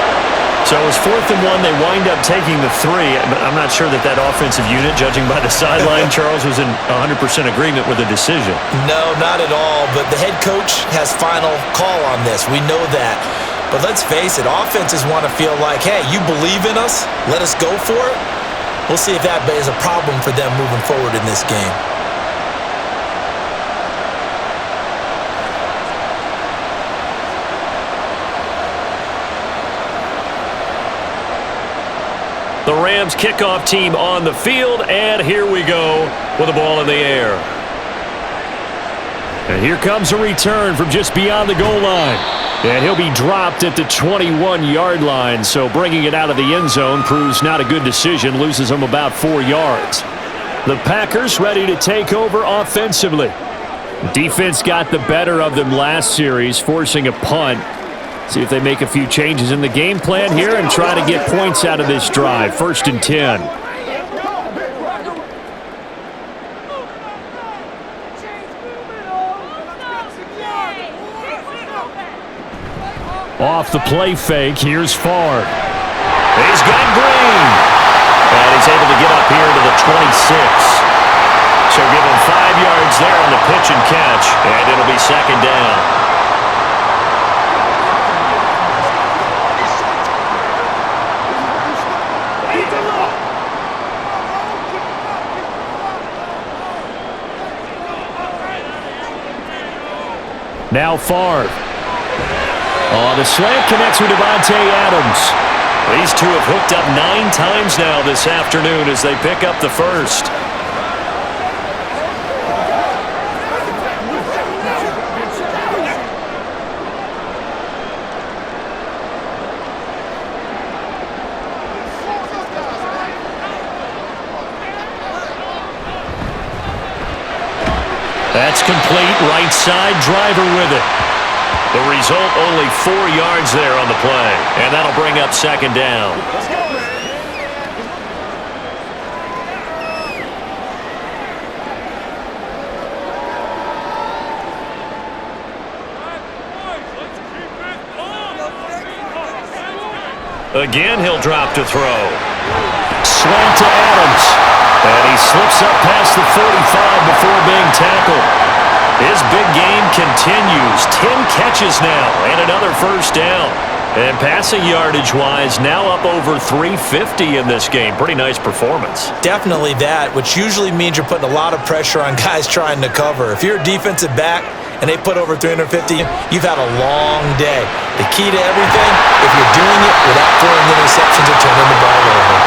So it was 4th and 1. They wind up taking the 3. I'm not sure that offensive unit, judging by the sideline, Charles, was in 100% agreement with the decision. No, not at all. But the head coach has final call on this. We know that. But let's face it, offenses want to feel like, hey, you believe in us? Let us go for it? We'll see if that is a problem for them moving forward in this game. The Rams kickoff team on the field, and here we go with the ball in the air. And here comes a return from just beyond the goal line. And he'll be dropped at the 21-yard line, so bringing it out of the end zone proves not a good decision, loses him about 4 yards. The Packers ready to take over offensively. Defense got the better of them last series, forcing a punt. See if they make a few changes in the game plan here and try to get points out of this drive. 1st and 10. Off the play fake, here's Favre. He's got Green. And he's able to get up here to the 26. So give him 5 yards there on the pitch and catch, and it'll be second down. Now Favre. Oh, the slant connects with Devontae Adams. These two have hooked up 9 times now this afternoon as they pick up the first. That's complete, right side, driver with it. The result, only 4 yards there on the play, and that'll bring up second down. Again, he'll drop to throw. Slant to Adams. And he slips up past the 45 before being tackled. His big game continues. 10 catches now and another first down. And passing yardage-wise, now up over 350 in this game. Pretty nice performance. Definitely that, which usually means you're putting a lot of pressure on guys trying to cover. If you're a defensive back and they put over 350, you've had a long day. The key to everything, if you're doing it without throwing interceptions or turning the ball over.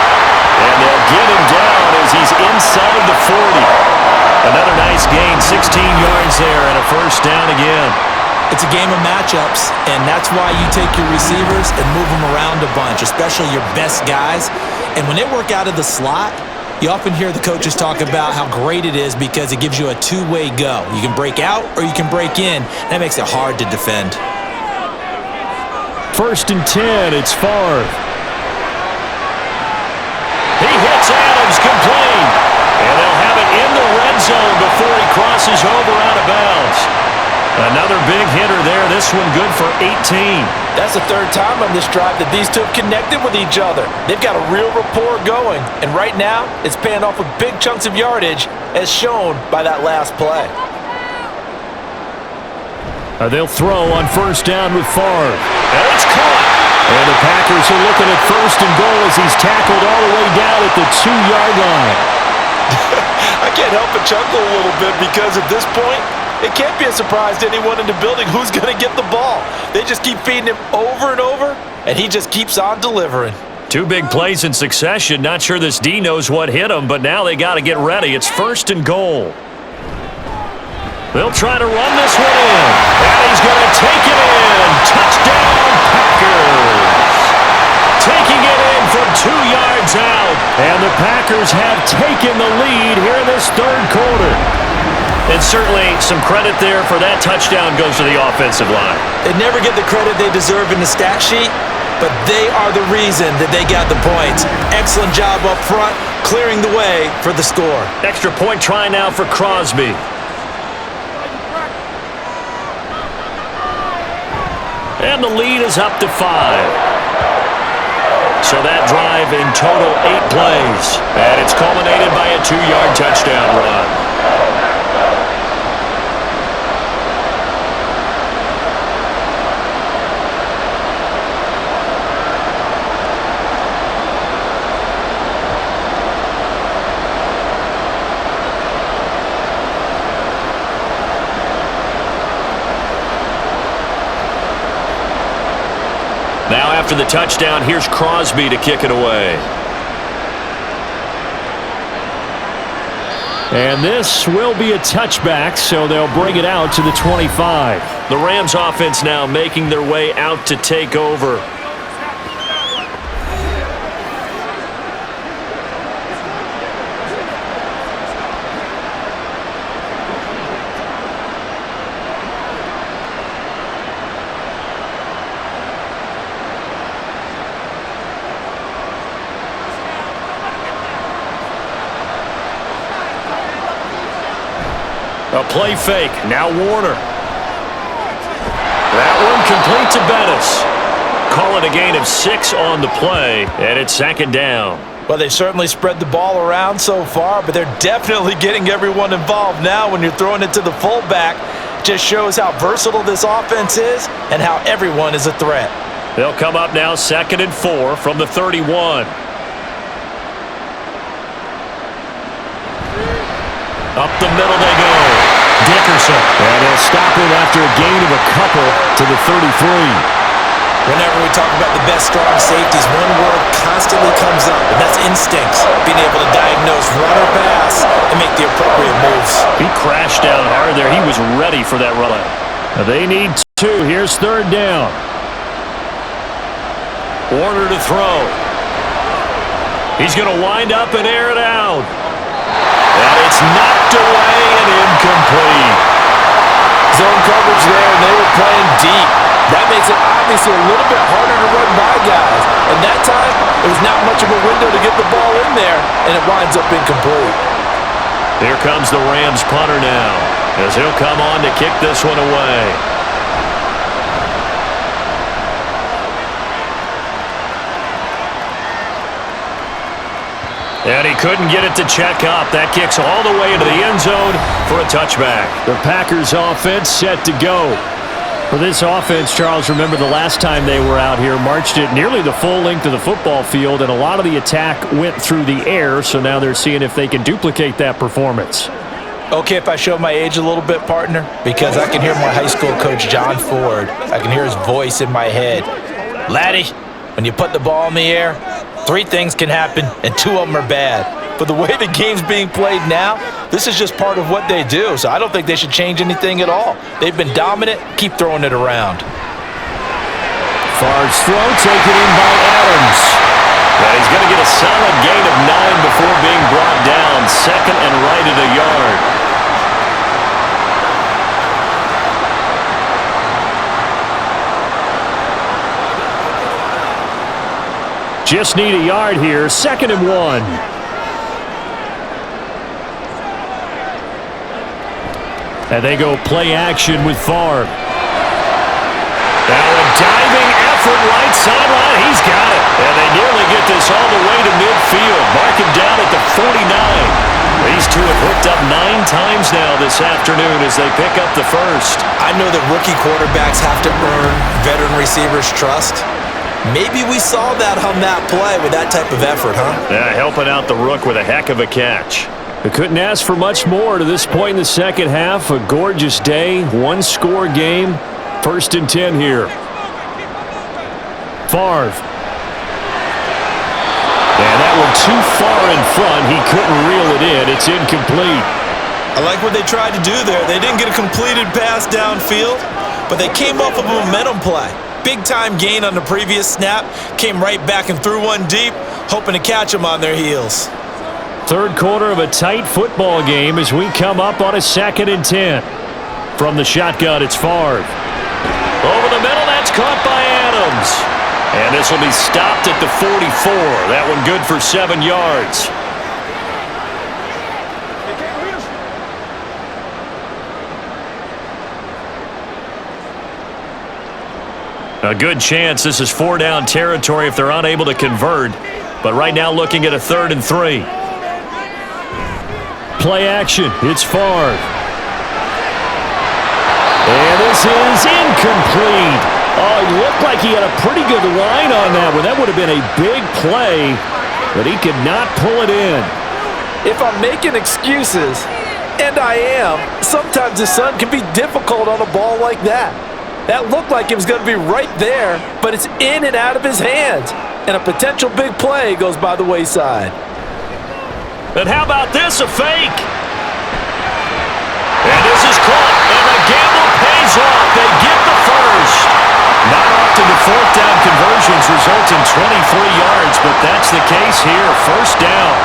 And they'll get him down as he's inside the 40. Another nice gain, 16 yards there, and a first down again. It's a game of matchups, and that's why you take your receivers and move them around a bunch, especially your best guys. And when they work out of the slot, you often hear the coaches talk about how great it is because it gives you a two-way go. You can break out or you can break in. That makes it hard to defend. 1st and 10, it's Favre. He hits Adams complete. And they'll have it in the red zone before he crosses over out of bounds. Another big hitter there. This one good for 18. That's the 3rd time on this drive that these two have connected with each other. They've got a real rapport going. And right now, it's paying off with big chunks of yardage as shown by that last play. They'll throw on 1st down with Favre. And it's caught. And the Packers are looking at 1st and goal as he's tackled all the way down at the 2-yard line. I can't help but chuckle a little bit because at this point, it can't be a surprise to anyone in the building who's going to get the ball. They just keep feeding him over and over, and he just keeps on delivering. 2 big plays in succession. Not sure this D knows what hit him, but now they got to get ready. It's 1st and goal. They'll try to run this one in. And he's going to take it in. Touchdown, Packers. Taking it in from 2 yards out. And the Packers have taken the lead here in this 3rd quarter. And certainly some credit there for that touchdown goes to the offensive line. They never get the credit they deserve in the stat sheet, but they are the reason that they got the points. Excellent job up front, clearing the way for the score. Extra point try now for Crosby. And the lead is up to 5. So that drive in total 8 plays. And it's culminated by a 2-yard touchdown run. Now after the touchdown, here's Crosby to kick it away. And this will be a touchback, so they'll bring it out to the 25. The Rams offense now making their way out to take over. A play fake. Now Warner. That one complete to Bettis. call it a gain of 6 on the play, and it's second down. Well, they've certainly spread the ball around so far, but they're definitely getting everyone involved now when you're throwing it to the fullback. Just shows how versatile this offense is and how everyone is a threat. They'll come up now 2nd and 4 from the 31. Up the middle they go. Dickerson. And they'll stop him after a gain of a couple to the 33. Whenever we talk about the best strong safeties, one word constantly comes up, and that's instincts. Being able to diagnose run or pass and make the appropriate moves. He crashed down hard there. He was ready for that run. Now they need 2. Here's 3rd down. Warner to throw. He's going to wind up and air it out. And it's knocked away and incomplete. Zone coverage there, and they were playing deep. That makes it obviously a little bit harder to run by guys. And that time, it was not much of a window to get the ball in there, and it winds up incomplete. Here comes the Rams punter now, as he'll come on to kick this one away. And he couldn't get it to check up. That kicks all the way into the end zone for a touchback. The Packers offense set to go. For this offense, Charles, remember the last time they were out here, marched it nearly the full length of the football field, and a lot of the attack went through the air, so now they're seeing if they can duplicate that performance. Okay, if I show my age a little bit, partner, because I can hear my high school coach, John Ford. I can hear his voice in my head. Laddie, when you put the ball in the air, 3 things can happen, and 2 of them are bad. But the way the game's being played now, this is just part of what they do, so I don't think they should change anything at all. They've been dominant. Keep throwing it around. Favre's throw taken in by Adams. Yeah, he's going to get a solid gain of 9 before being brought down. 2nd and right at a yard. Just need a yard here. 2nd and 1. And they go play action with Favre. Now a diving effort right sideline. He's got it. And they nearly get this all the way to midfield. Mark him down at the 49. These 2 have hooked up 9 times now this afternoon as they pick up the first. I know that rookie quarterbacks have to earn veteran receivers' trust. Maybe we saw that on that play with that type of effort, huh? Yeah, helping out the rook with a heck of a catch. They couldn't ask for much more to this point in the second half. A gorgeous day, 1-score game. 1st and 10 here. Favre. And that one too far in front. He couldn't reel it in. It's incomplete. I like what they tried to do there. They didn't get a completed pass downfield, but they came up with a momentum play. Big-time gain on the previous snap. Came right back and threw one deep, hoping to catch them on their heels. 3rd quarter of a tight football game as we come up on a 2nd and 10. From the shotgun, it's Favre. Over the middle, that's caught by Adams. And this will be stopped at the 44. That one good for 7 yards. A good chance this is 4-down territory if they're unable to convert. But right now looking at a 3rd and 3. Play action. It's Favre. And this is incomplete. Oh, it looked like he had a pretty good line on that one. That would have been a big play, but he could not pull it in. If I'm making excuses, and I am, sometimes the sun can be difficult on a ball like that. That looked like it was going to be right there, but it's in and out of his hands. And a potential big play goes by the wayside. And how about this, a fake? And this is caught, and the gamble pays off. They get the first. Not often the 4th down conversions result in 23 yards, but that's the case here. 1st down.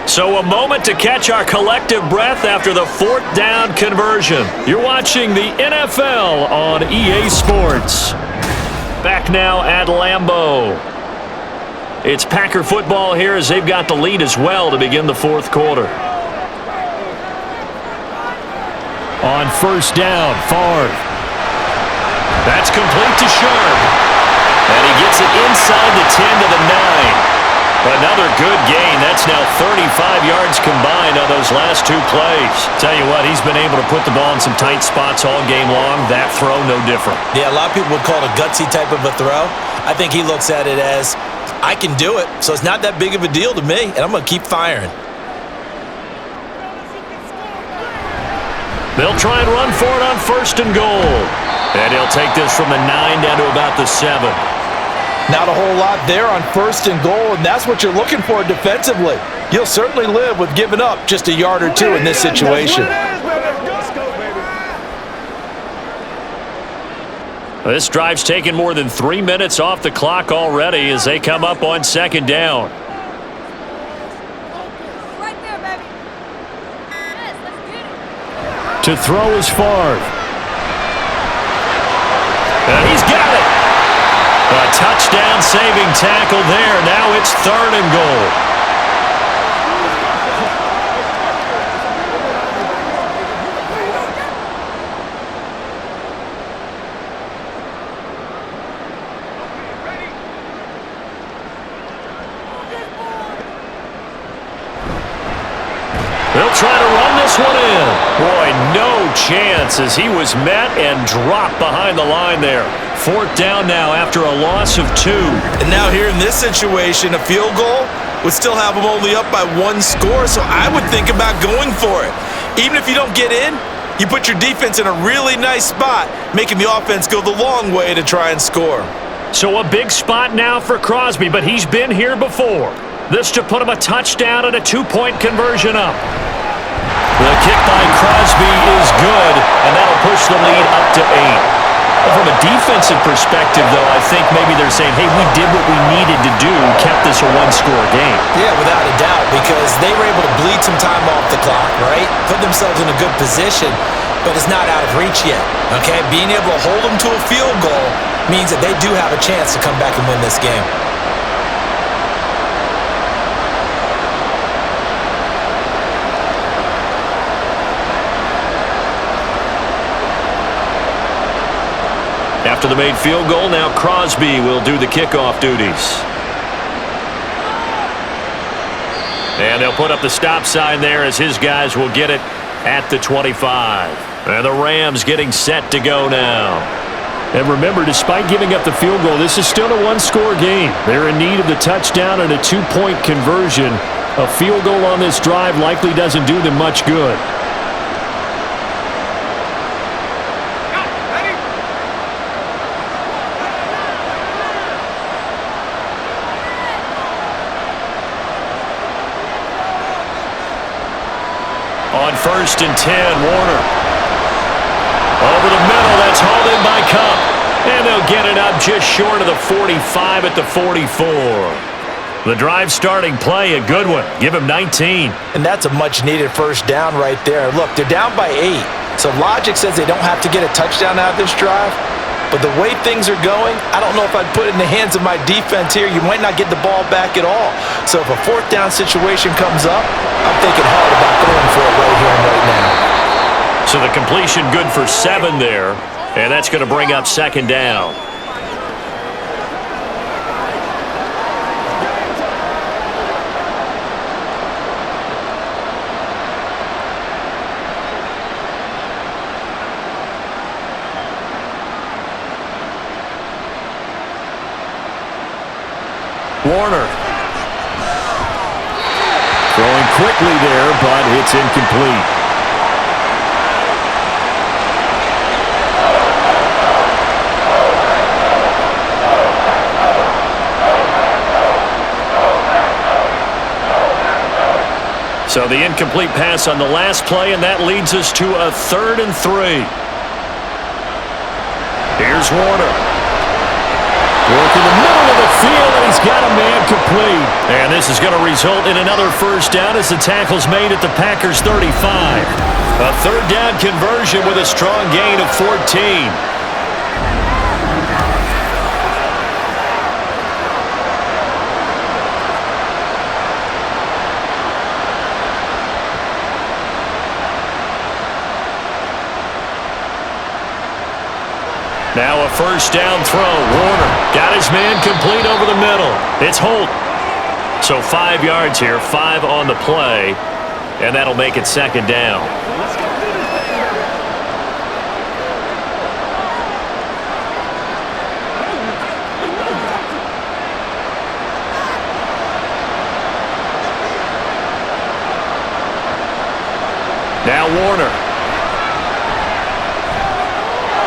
So a moment to catch our collective breath after the 4th down conversion. You're watching the NFL on EA Sports. Back now at Lambeau. It's Packer football here as they've got the lead as well to begin the fourth quarter. On first down, Favre. That's complete to Sharp. And he gets it inside the 10 to the 9. Another good gain. That's now 35 yards combined on those last two plays. Tell you what, he's been able to put the ball in some tight spots all game long. That throw, no different. Yeah, a lot of people would call it a gutsy type of a throw. I think he looks at it as, I can do it, so it's not that big of a deal to me, and I'm going to keep firing. They'll try and run for it on first and goal. And he'll take this from the 9 down to about the 7. Not a whole lot there on first and goal, and that's what you're looking for defensively. You'll certainly live with giving up just a yard or two in this situation. This drive's taken more than 3 minutes off the clock already as they come up on second down. To throw is Favre. And he's got it. A touchdown-saving tackle there. Now it's third and goal. They'll try to run this one in. Boy, no chance as he was met and dropped behind the line there. Fourth down now after a loss of 2. And now here in this situation, a field goal would still have them only up by 1 score, so I would think about going for it. Even if you don't get in, you put your defense in a really nice spot, making the offense go the long way to try and score. So a big spot now for Crosby, but he's been here before. This to put him a touchdown and a 2-point conversion up. The kick by Crosby is good, and that'll push the lead up to 8. From a defensive perspective, though, I think maybe they're saying, hey, we did what we needed to do, kept this a 1-score game. Yeah, without a doubt, because they were able to bleed some time off the clock, right? Put themselves in a good position, but it's not out of reach yet, okay? Being able to hold them to a field goal means that they do have a chance to come back and win this game. After the made field goal, now Crosby will do the kickoff duties. And they'll put up the stop sign there as his guys will get it at the 25. And the Rams getting set to go now. And remember, despite giving up the field goal, this is still a 1-score game. They're in need of the touchdown and a 2-point conversion. A field goal on this drive likely doesn't do them much good. On first and 10, Warner. Over the middle, that's hauled in by Cup. And they'll get it up just short of the 45 at the 44. The drive starting play, a good one. Give him 19. And that's a much-needed first down right there. Look, they're down by 8. So logic says they don't have to get a touchdown out of this drive. But the way things are going, I don't know if I'd put it in the hands of my defense here. You might not get the ball back at all. So if a fourth down situation comes up, I'm thinking hard about going for it right here and right now. So the completion good for 7 there. And that's going to bring up second down. Warner. Throwing quickly there, but it's incomplete. So the incomplete pass on the last play, and that leads us to a 3rd and 3. Here's Warner. Working the middle of the field, and he's got a man complete. And this is going to result in another first down as the tackle's made at the Packers' 35. A 3rd down conversion with a strong gain of 14. first down throw. Warner got his man complete over the middle. It's Holt. So 5 yards here, 5 on the play, and that'll make it second down. Now Warner.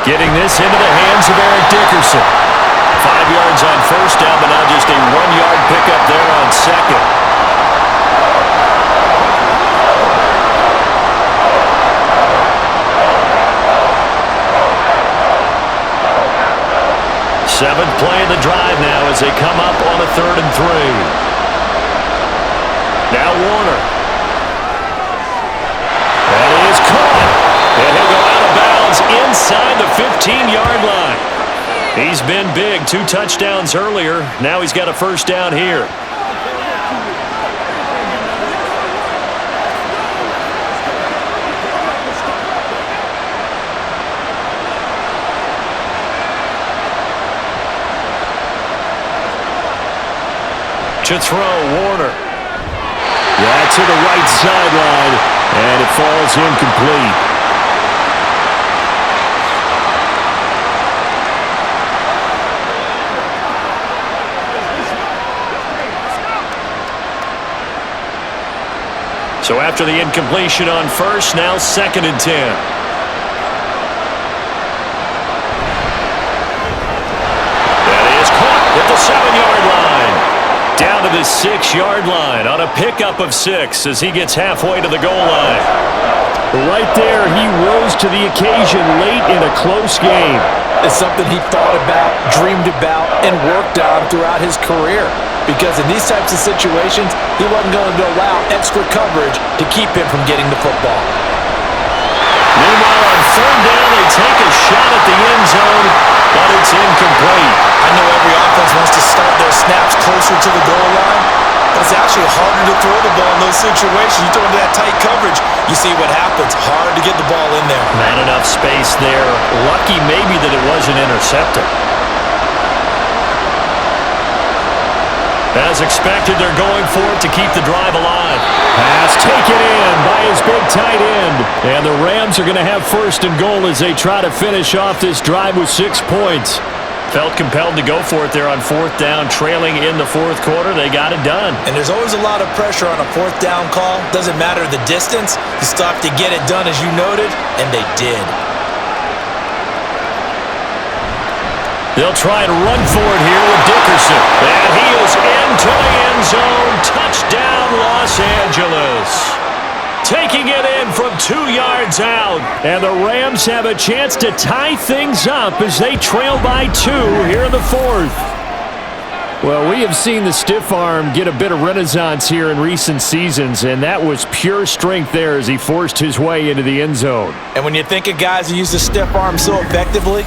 Getting this into the hands of Eric Dickerson. 5 yards on first down, but now just a 1-yard pickup there on second. Seventh play of the drive now as they come up on a 3rd and 3. Now Warner. That is caught. And he'll go out of bounds inside the 15-yard line. He's been big. 2 touchdowns earlier. Now he's got a first down here. To throw, Warner. Yeah, to the right sideline, and it falls incomplete. So after the incompletion on first, now 2nd and 10. That is caught at the 7-yard line. Down to the 6-yard line on a pickup of 6 as he gets halfway to the goal line. Right there, he rose to the occasion late in a close game. It's something he thought about, dreamed about, and worked on throughout his career. Because in these types of situations, he wasn't going to allow extra coverage to keep him from getting the football. Meanwhile, on 3rd down, they take a shot at the end zone, but it's incomplete. I know every offense wants to start their snaps closer to the goal line, but it's actually harder to throw the ball in those situations. You throw into that tight coverage, you see what happens. Hard to get the ball in there. Not enough space there. Lucky maybe that it wasn't intercepted. As expected, they're going for it to keep the drive alive. Pass taken in by his big tight end. And the Rams are going to have 1st and goal as they try to finish off this drive with 6 points. Felt compelled to go for it there on 4th down, trailing in the 4th quarter. They got it done. And there's always a lot of pressure on a 4th down call. Doesn't matter the distance. You still have to get it done, as you noted, and they did. They'll try and run for it here with Dickerson. And he is into the end zone. Touchdown, Los Angeles. Taking it in from 2 yards out. And the Rams have a chance to tie things up as they trail by 2 here in the 4th. Well, we have seen the stiff arm get a bit of renaissance here in recent seasons, and that was pure strength there as he forced his way into the end zone. And when you think of guys who use the stiff arm so effectively,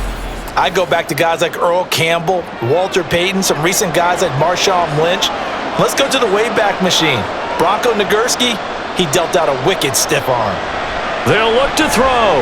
I go back to guys like Earl Campbell, Walter Payton, some recent guys like Marshawn Lynch. Let's go to the Wayback Machine. Bronco Nagurski, he dealt out a wicked stiff arm. They'll look to throw.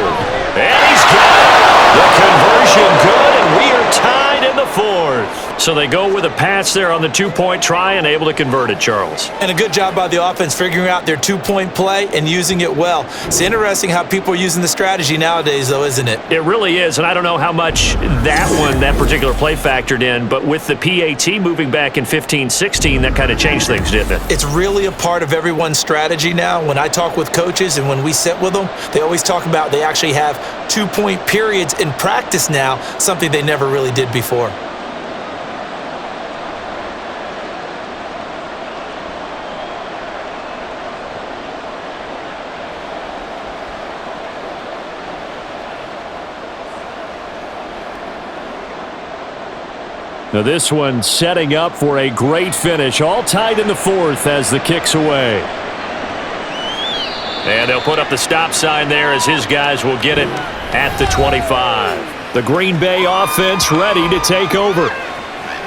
And he's got it. The conversion good, and we are tied in the 4th. So they go with a pass there on the 2-point try and able to convert it, Charles. And a good job by the offense figuring out their 2-point play and using it well. It's interesting how people are using the strategy nowadays, though, isn't it? It really is, and I don't know how much that particular play factored in, but with the PAT moving back in 15-16, that kind of changed things, didn't it? It's really a part of everyone's strategy now. When I talk with coaches and when we sit with them, they always talk about they actually have 2-point periods in practice now, something they never really did before. Now this one setting up for a great finish, all tied in the 4th as the kick's away. And they'll put up the stop sign there as his guys will get it at the 25. The Green Bay offense ready to take over.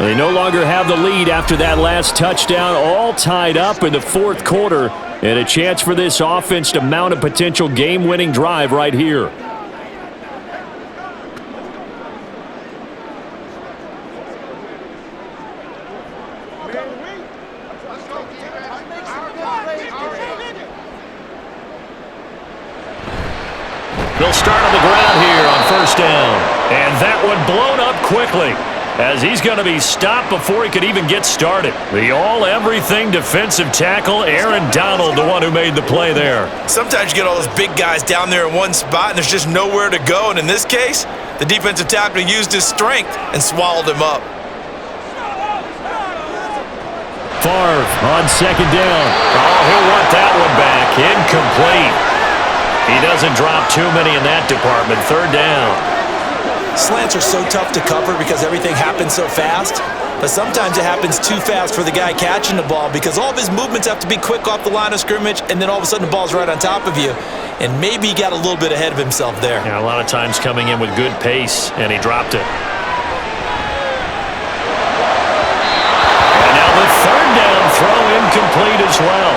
They no longer have the lead after that last touchdown, all tied up in the 4th quarter, and a chance for this offense to mount a potential game-winning drive right here. They'll start on the ground here on first down. And that one blown up quickly, as he's going to be stopped before he could even get started. The all-everything defensive tackle, Aaron Donald, the one who made the play there. Sometimes you get all those big guys down there in one spot, and there's just nowhere to go. And in this case, the defensive tackle used his strength and swallowed him up. Favre on second down. Oh, he'll want that one back. Incomplete. He doesn't drop too many in that department. Third down. Slants are so tough to cover because everything happens so fast, but sometimes it happens too fast for the guy catching the ball because all of his movements have to be quick off the line of scrimmage, and then all of a sudden the ball's right on top of you, and maybe he got a little bit ahead of himself there. Yeah, a lot of times coming in with good pace, and he dropped it. And now the third down throw incomplete as well.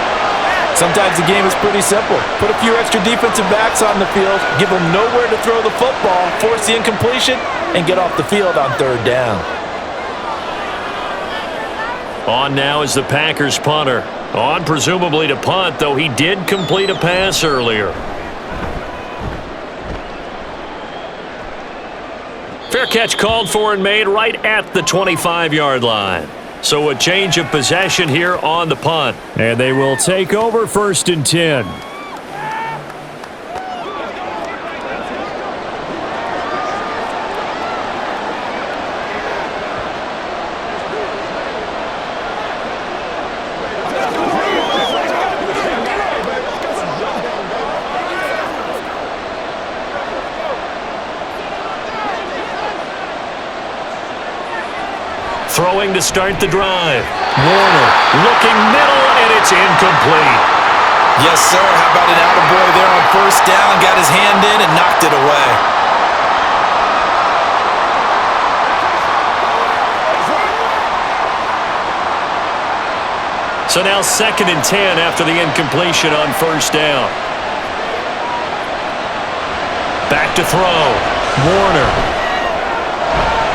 Sometimes the game is pretty simple. Put a few extra defensive backs on the field, give them nowhere to throw the football, force the incompletion, and get off the field on third down. On now is the Packers punter. On presumably to punt, though he did complete a pass earlier. Fair catch called for and made right at the 25-yard line. So a change of possession here on the punt. And they will take over first and 10. Throwing to start the drive. Warner looking middle, and it's incomplete. Yes, sir. How about an attaboy there on first down? Got his hand in and knocked it away. So now second and 10 after the incompletion on first down. Back to throw. Warner.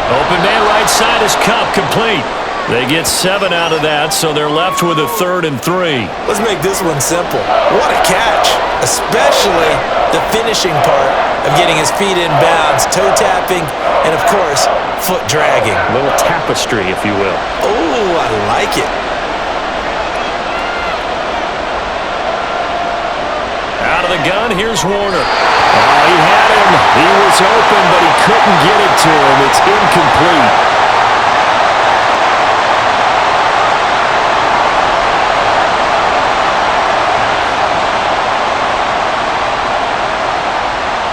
Open man right side is Cup, complete. They get 7 out of that, so they're left with a 3rd and 3. Let's make this one simple. What a catch, especially the finishing part of getting his feet in bounds, toe tapping, and of course, foot dragging. A little tapestry, if you will. Oh, I like it. Out of the gun, here's Warner. Oh, he had him. He was open, but he couldn't get it to him. It's incomplete.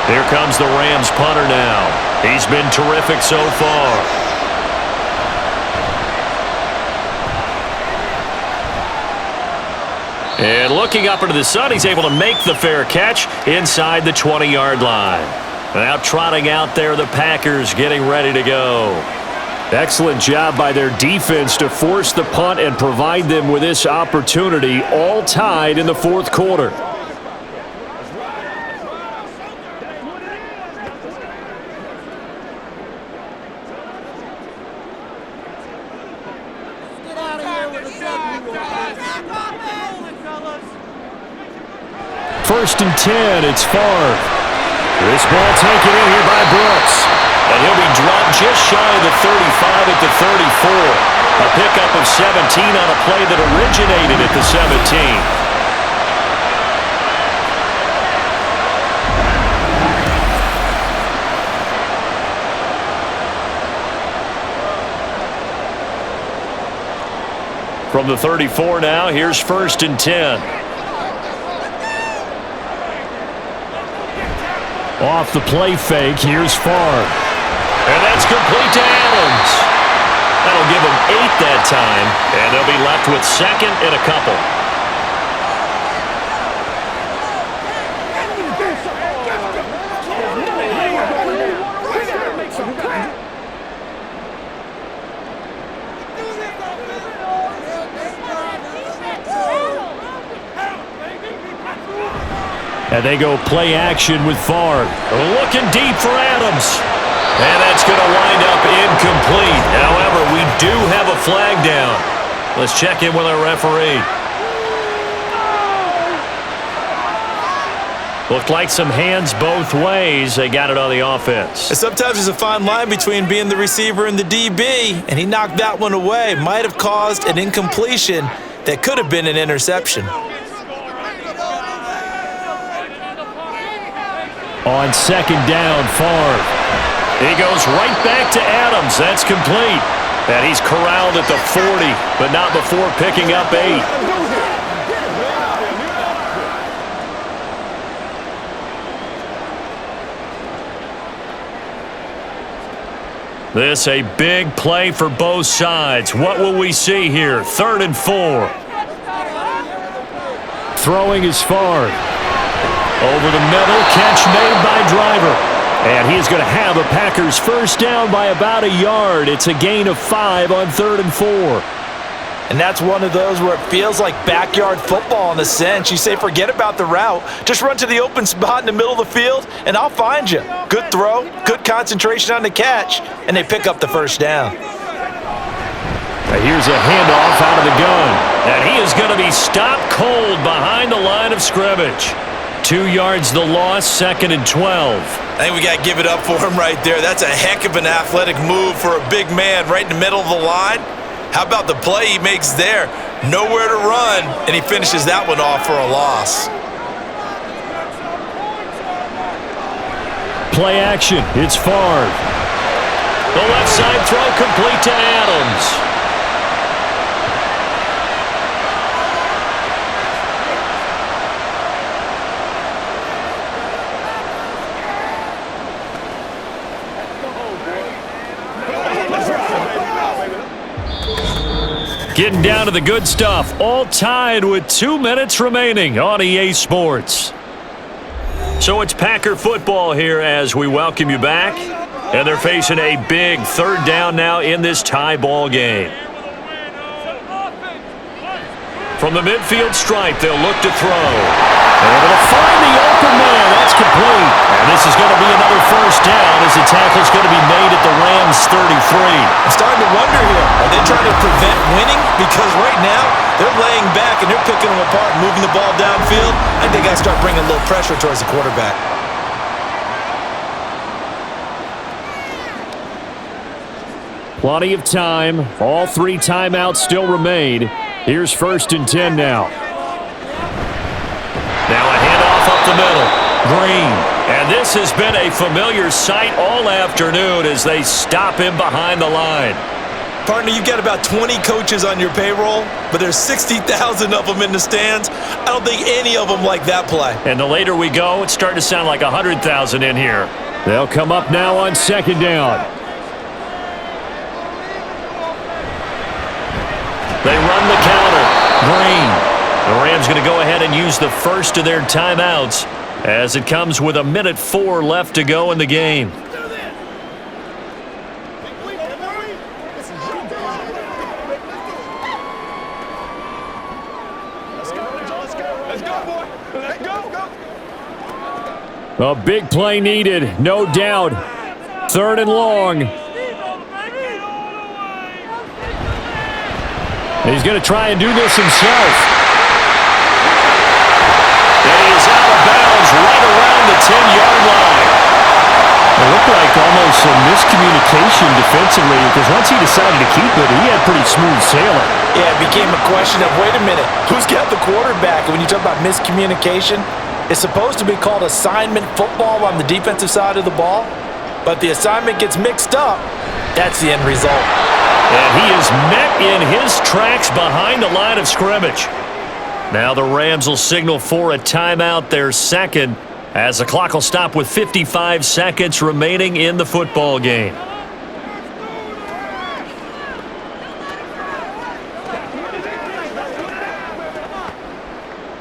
Here comes the Rams punter now. He's been terrific so far. And looking up into the sun, he's able to make the fair catch inside the 20-yard line. Now trotting out there, the Packers getting ready to go. Excellent job by their defense to force the punt and provide them with this opportunity, all tied in the fourth quarter. First and 10, it's Favre. This ball taken in here by Brooks. And he'll be dropped just shy of the 35 at the 34. A pickup of 17 on a play that originated at the 17. From the 34 now, here's first and 10. Off the play fake, here's Favre. And that's complete to Adams. That'll give them 8 that time, and they'll be left with second and a couple. And they go play action with Favre. Looking deep for Adams. And that's going to wind up incomplete. However, we do have a flag down. Let's check in with our referee. Looked like some hands both ways. They got it on the offense. And sometimes there's a fine line between being the receiver and the DB, and he knocked that one away. Might have caused an incompletion that could have been an interception. On second down, Favre. He goes right back to Adams. That's complete. And he's corralled at the 40, but not before picking up 8. This a big play for both sides. What will we see here? 3rd and 4. Throwing is Favre. Over the middle, catch made by Driver. And he's going to have a Packers first down by about a yard. It's a gain of 5 on 3rd and 4. And that's one of those where it feels like backyard football in a sense. You say, forget about the route. Just run to the open spot in the middle of the field, and I'll find you. Good throw, good concentration on the catch, and they pick up the first down. Here's a handoff out of the gun. And he is going to be stopped cold behind the line of scrimmage. 2 yards the loss, 2nd and 12. I think we got to give it up for him right there. That's a heck of an athletic move for a big man right in the middle of the line. How about the play he makes there? Nowhere to run, and he finishes that one off for a loss. Play action. It's Favre. The left side throw complete to Adams. Getting down to the good stuff, all tied with 2 minutes remaining on EA Sports. So it's Packer football here as we welcome you back. And they're facing a big 3rd down now in this tie ball game. From the midfield stripe, they'll look to throw. Able to find the open man. That's complete. And this is going to be another first down as the tackle's going to be made at the Rams 33. I'm starting to wonder here, are they trying to prevent winning? Because right now, they're laying back and they're picking them apart, moving the ball downfield. I think they got to start bringing a little pressure towards the quarterback. Plenty of time. All 3 timeouts still remain. Here's 1st and 10 now. Now a handoff up the middle. Green. And this has been a familiar sight all afternoon as they stop him behind the line. Partner, you've got about 20 coaches on your payroll, but there's 60,000 of them in the stands. I don't think any of them like that play. And the later we go, it's starting to sound like 100,000 in here. They'll come up now on 2nd down. They run the counter. Green. The Rams going to go ahead and use the first of their timeouts as it comes with 1:04 left to go in the game. A big play needed, no doubt. 3rd and long. He's going to try and do this himself. And he is out of bounds right around the 10-yard line. It looked like almost a miscommunication defensively because once he decided to keep it, he had pretty smooth sailing. Yeah, it became a question of, wait a minute, who's got the quarterback? And when you talk about miscommunication, it's supposed to be called assignment football on the defensive side of the ball, but the assignment gets mixed up. That's the end result. And he is met in his tracks behind the line of scrimmage. Now the Rams will signal for a timeout, their 2nd, as the clock will stop with 55 seconds remaining in the football game.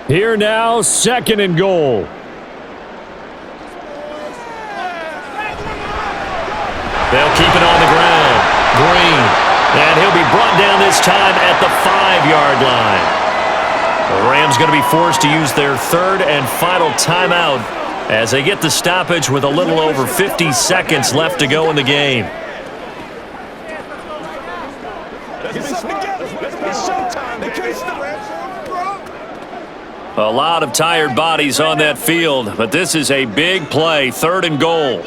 Here now, 2nd and goal. They'll keep it on the ground. Green. And he'll be brought down this time at the 5-yard line. The Rams going to be forced to use their 3rd and final timeout as they get the stoppage with a little over 50 seconds left to go in the game. Get something together. It's showtime. They can't stop. A lot of tired bodies on that field, but this is a big play, 3rd and goal.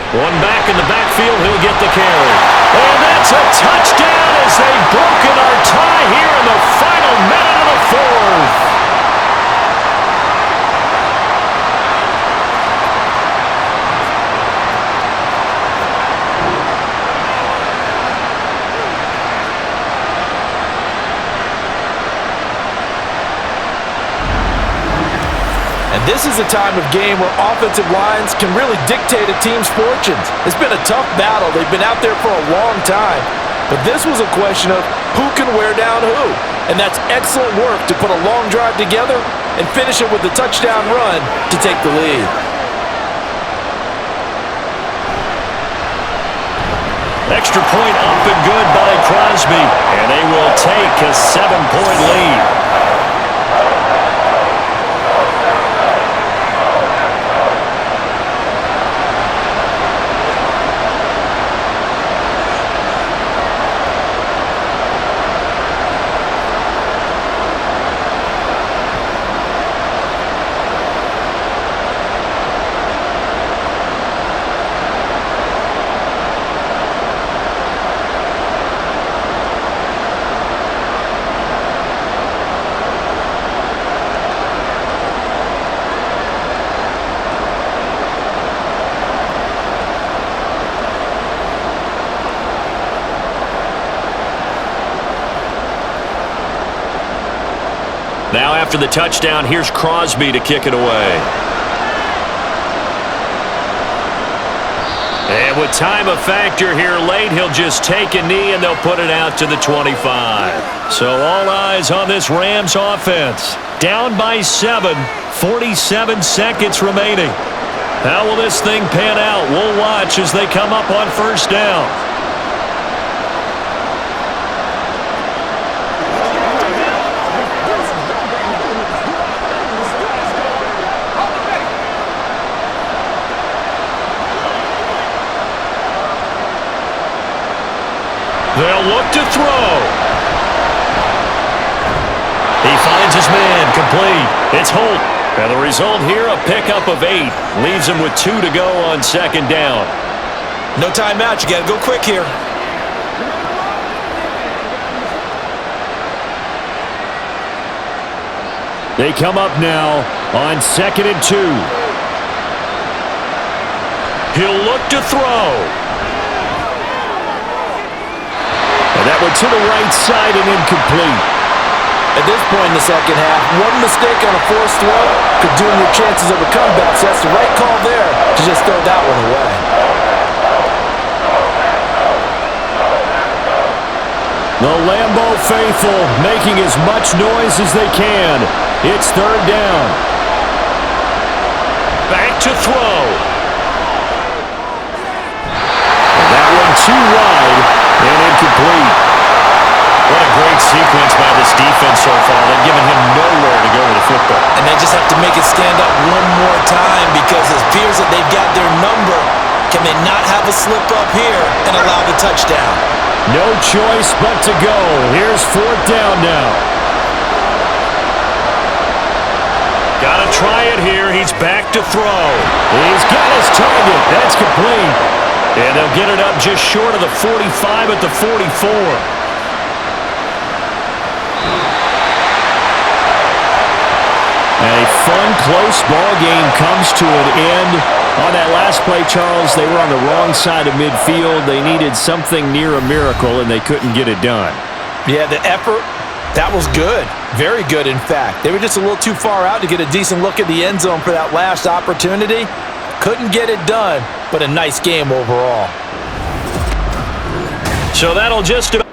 One back in the backfield, he'll get the carry. And that's a touchdown as they've broken our tie here in the final minute of the 4th. This is a time of game where offensive lines can really dictate a team's fortunes. It's been a tough battle. They've been out there for a long time. But this was a question of who can wear down who. And that's excellent work to put a long drive together and finish it with a touchdown run to take the lead. Extra point up and good by Crosby. And they will take a 7-point lead. Now after the touchdown, here's Crosby to kick it away. And with time a factor here late, he'll just take a knee and they'll put it out to the 25. So all eyes on this Rams offense. Down by 7, 47 seconds remaining. How will this thing pan out? We'll watch as they come up on 1st down. They'll look to throw. He finds his man, complete. It's Holt. And the result here, a pickup of 8. Leaves him with 2 to go on 2nd down. No timeout. You got to go quick here. They come up now on 2nd and 2. He'll look to throw. And that one to the right side and incomplete. At this point in the second half, one mistake on a forced throw could doom your chances of a comeback. So that's the right call there to just throw that one away. The Lambeau faithful making as much noise as they can. It's 3rd down. Back to throw. And that one too wide and incomplete. What a great sequence by this defense so far. They've given him nowhere to go with the football. And they just have to make it stand up one more time because it appears that they've got their number. Can they not have a slip up here and allow the touchdown? No choice but to go. Here's 4th down now. Gotta try it here. He's back to throw. He's got his target. That's complete. And they'll get it up just short of the 45 at the 44. A fun, close ball game comes to an end. On that last play, Charles, they were on the wrong side of midfield. They needed something near a miracle, and they couldn't get it done. Yeah, the effort, that was good. Very good, in fact. They were just a little too far out to get a decent look at the end zone for that last opportunity. Couldn't get it done, but a nice game overall. So that'll just about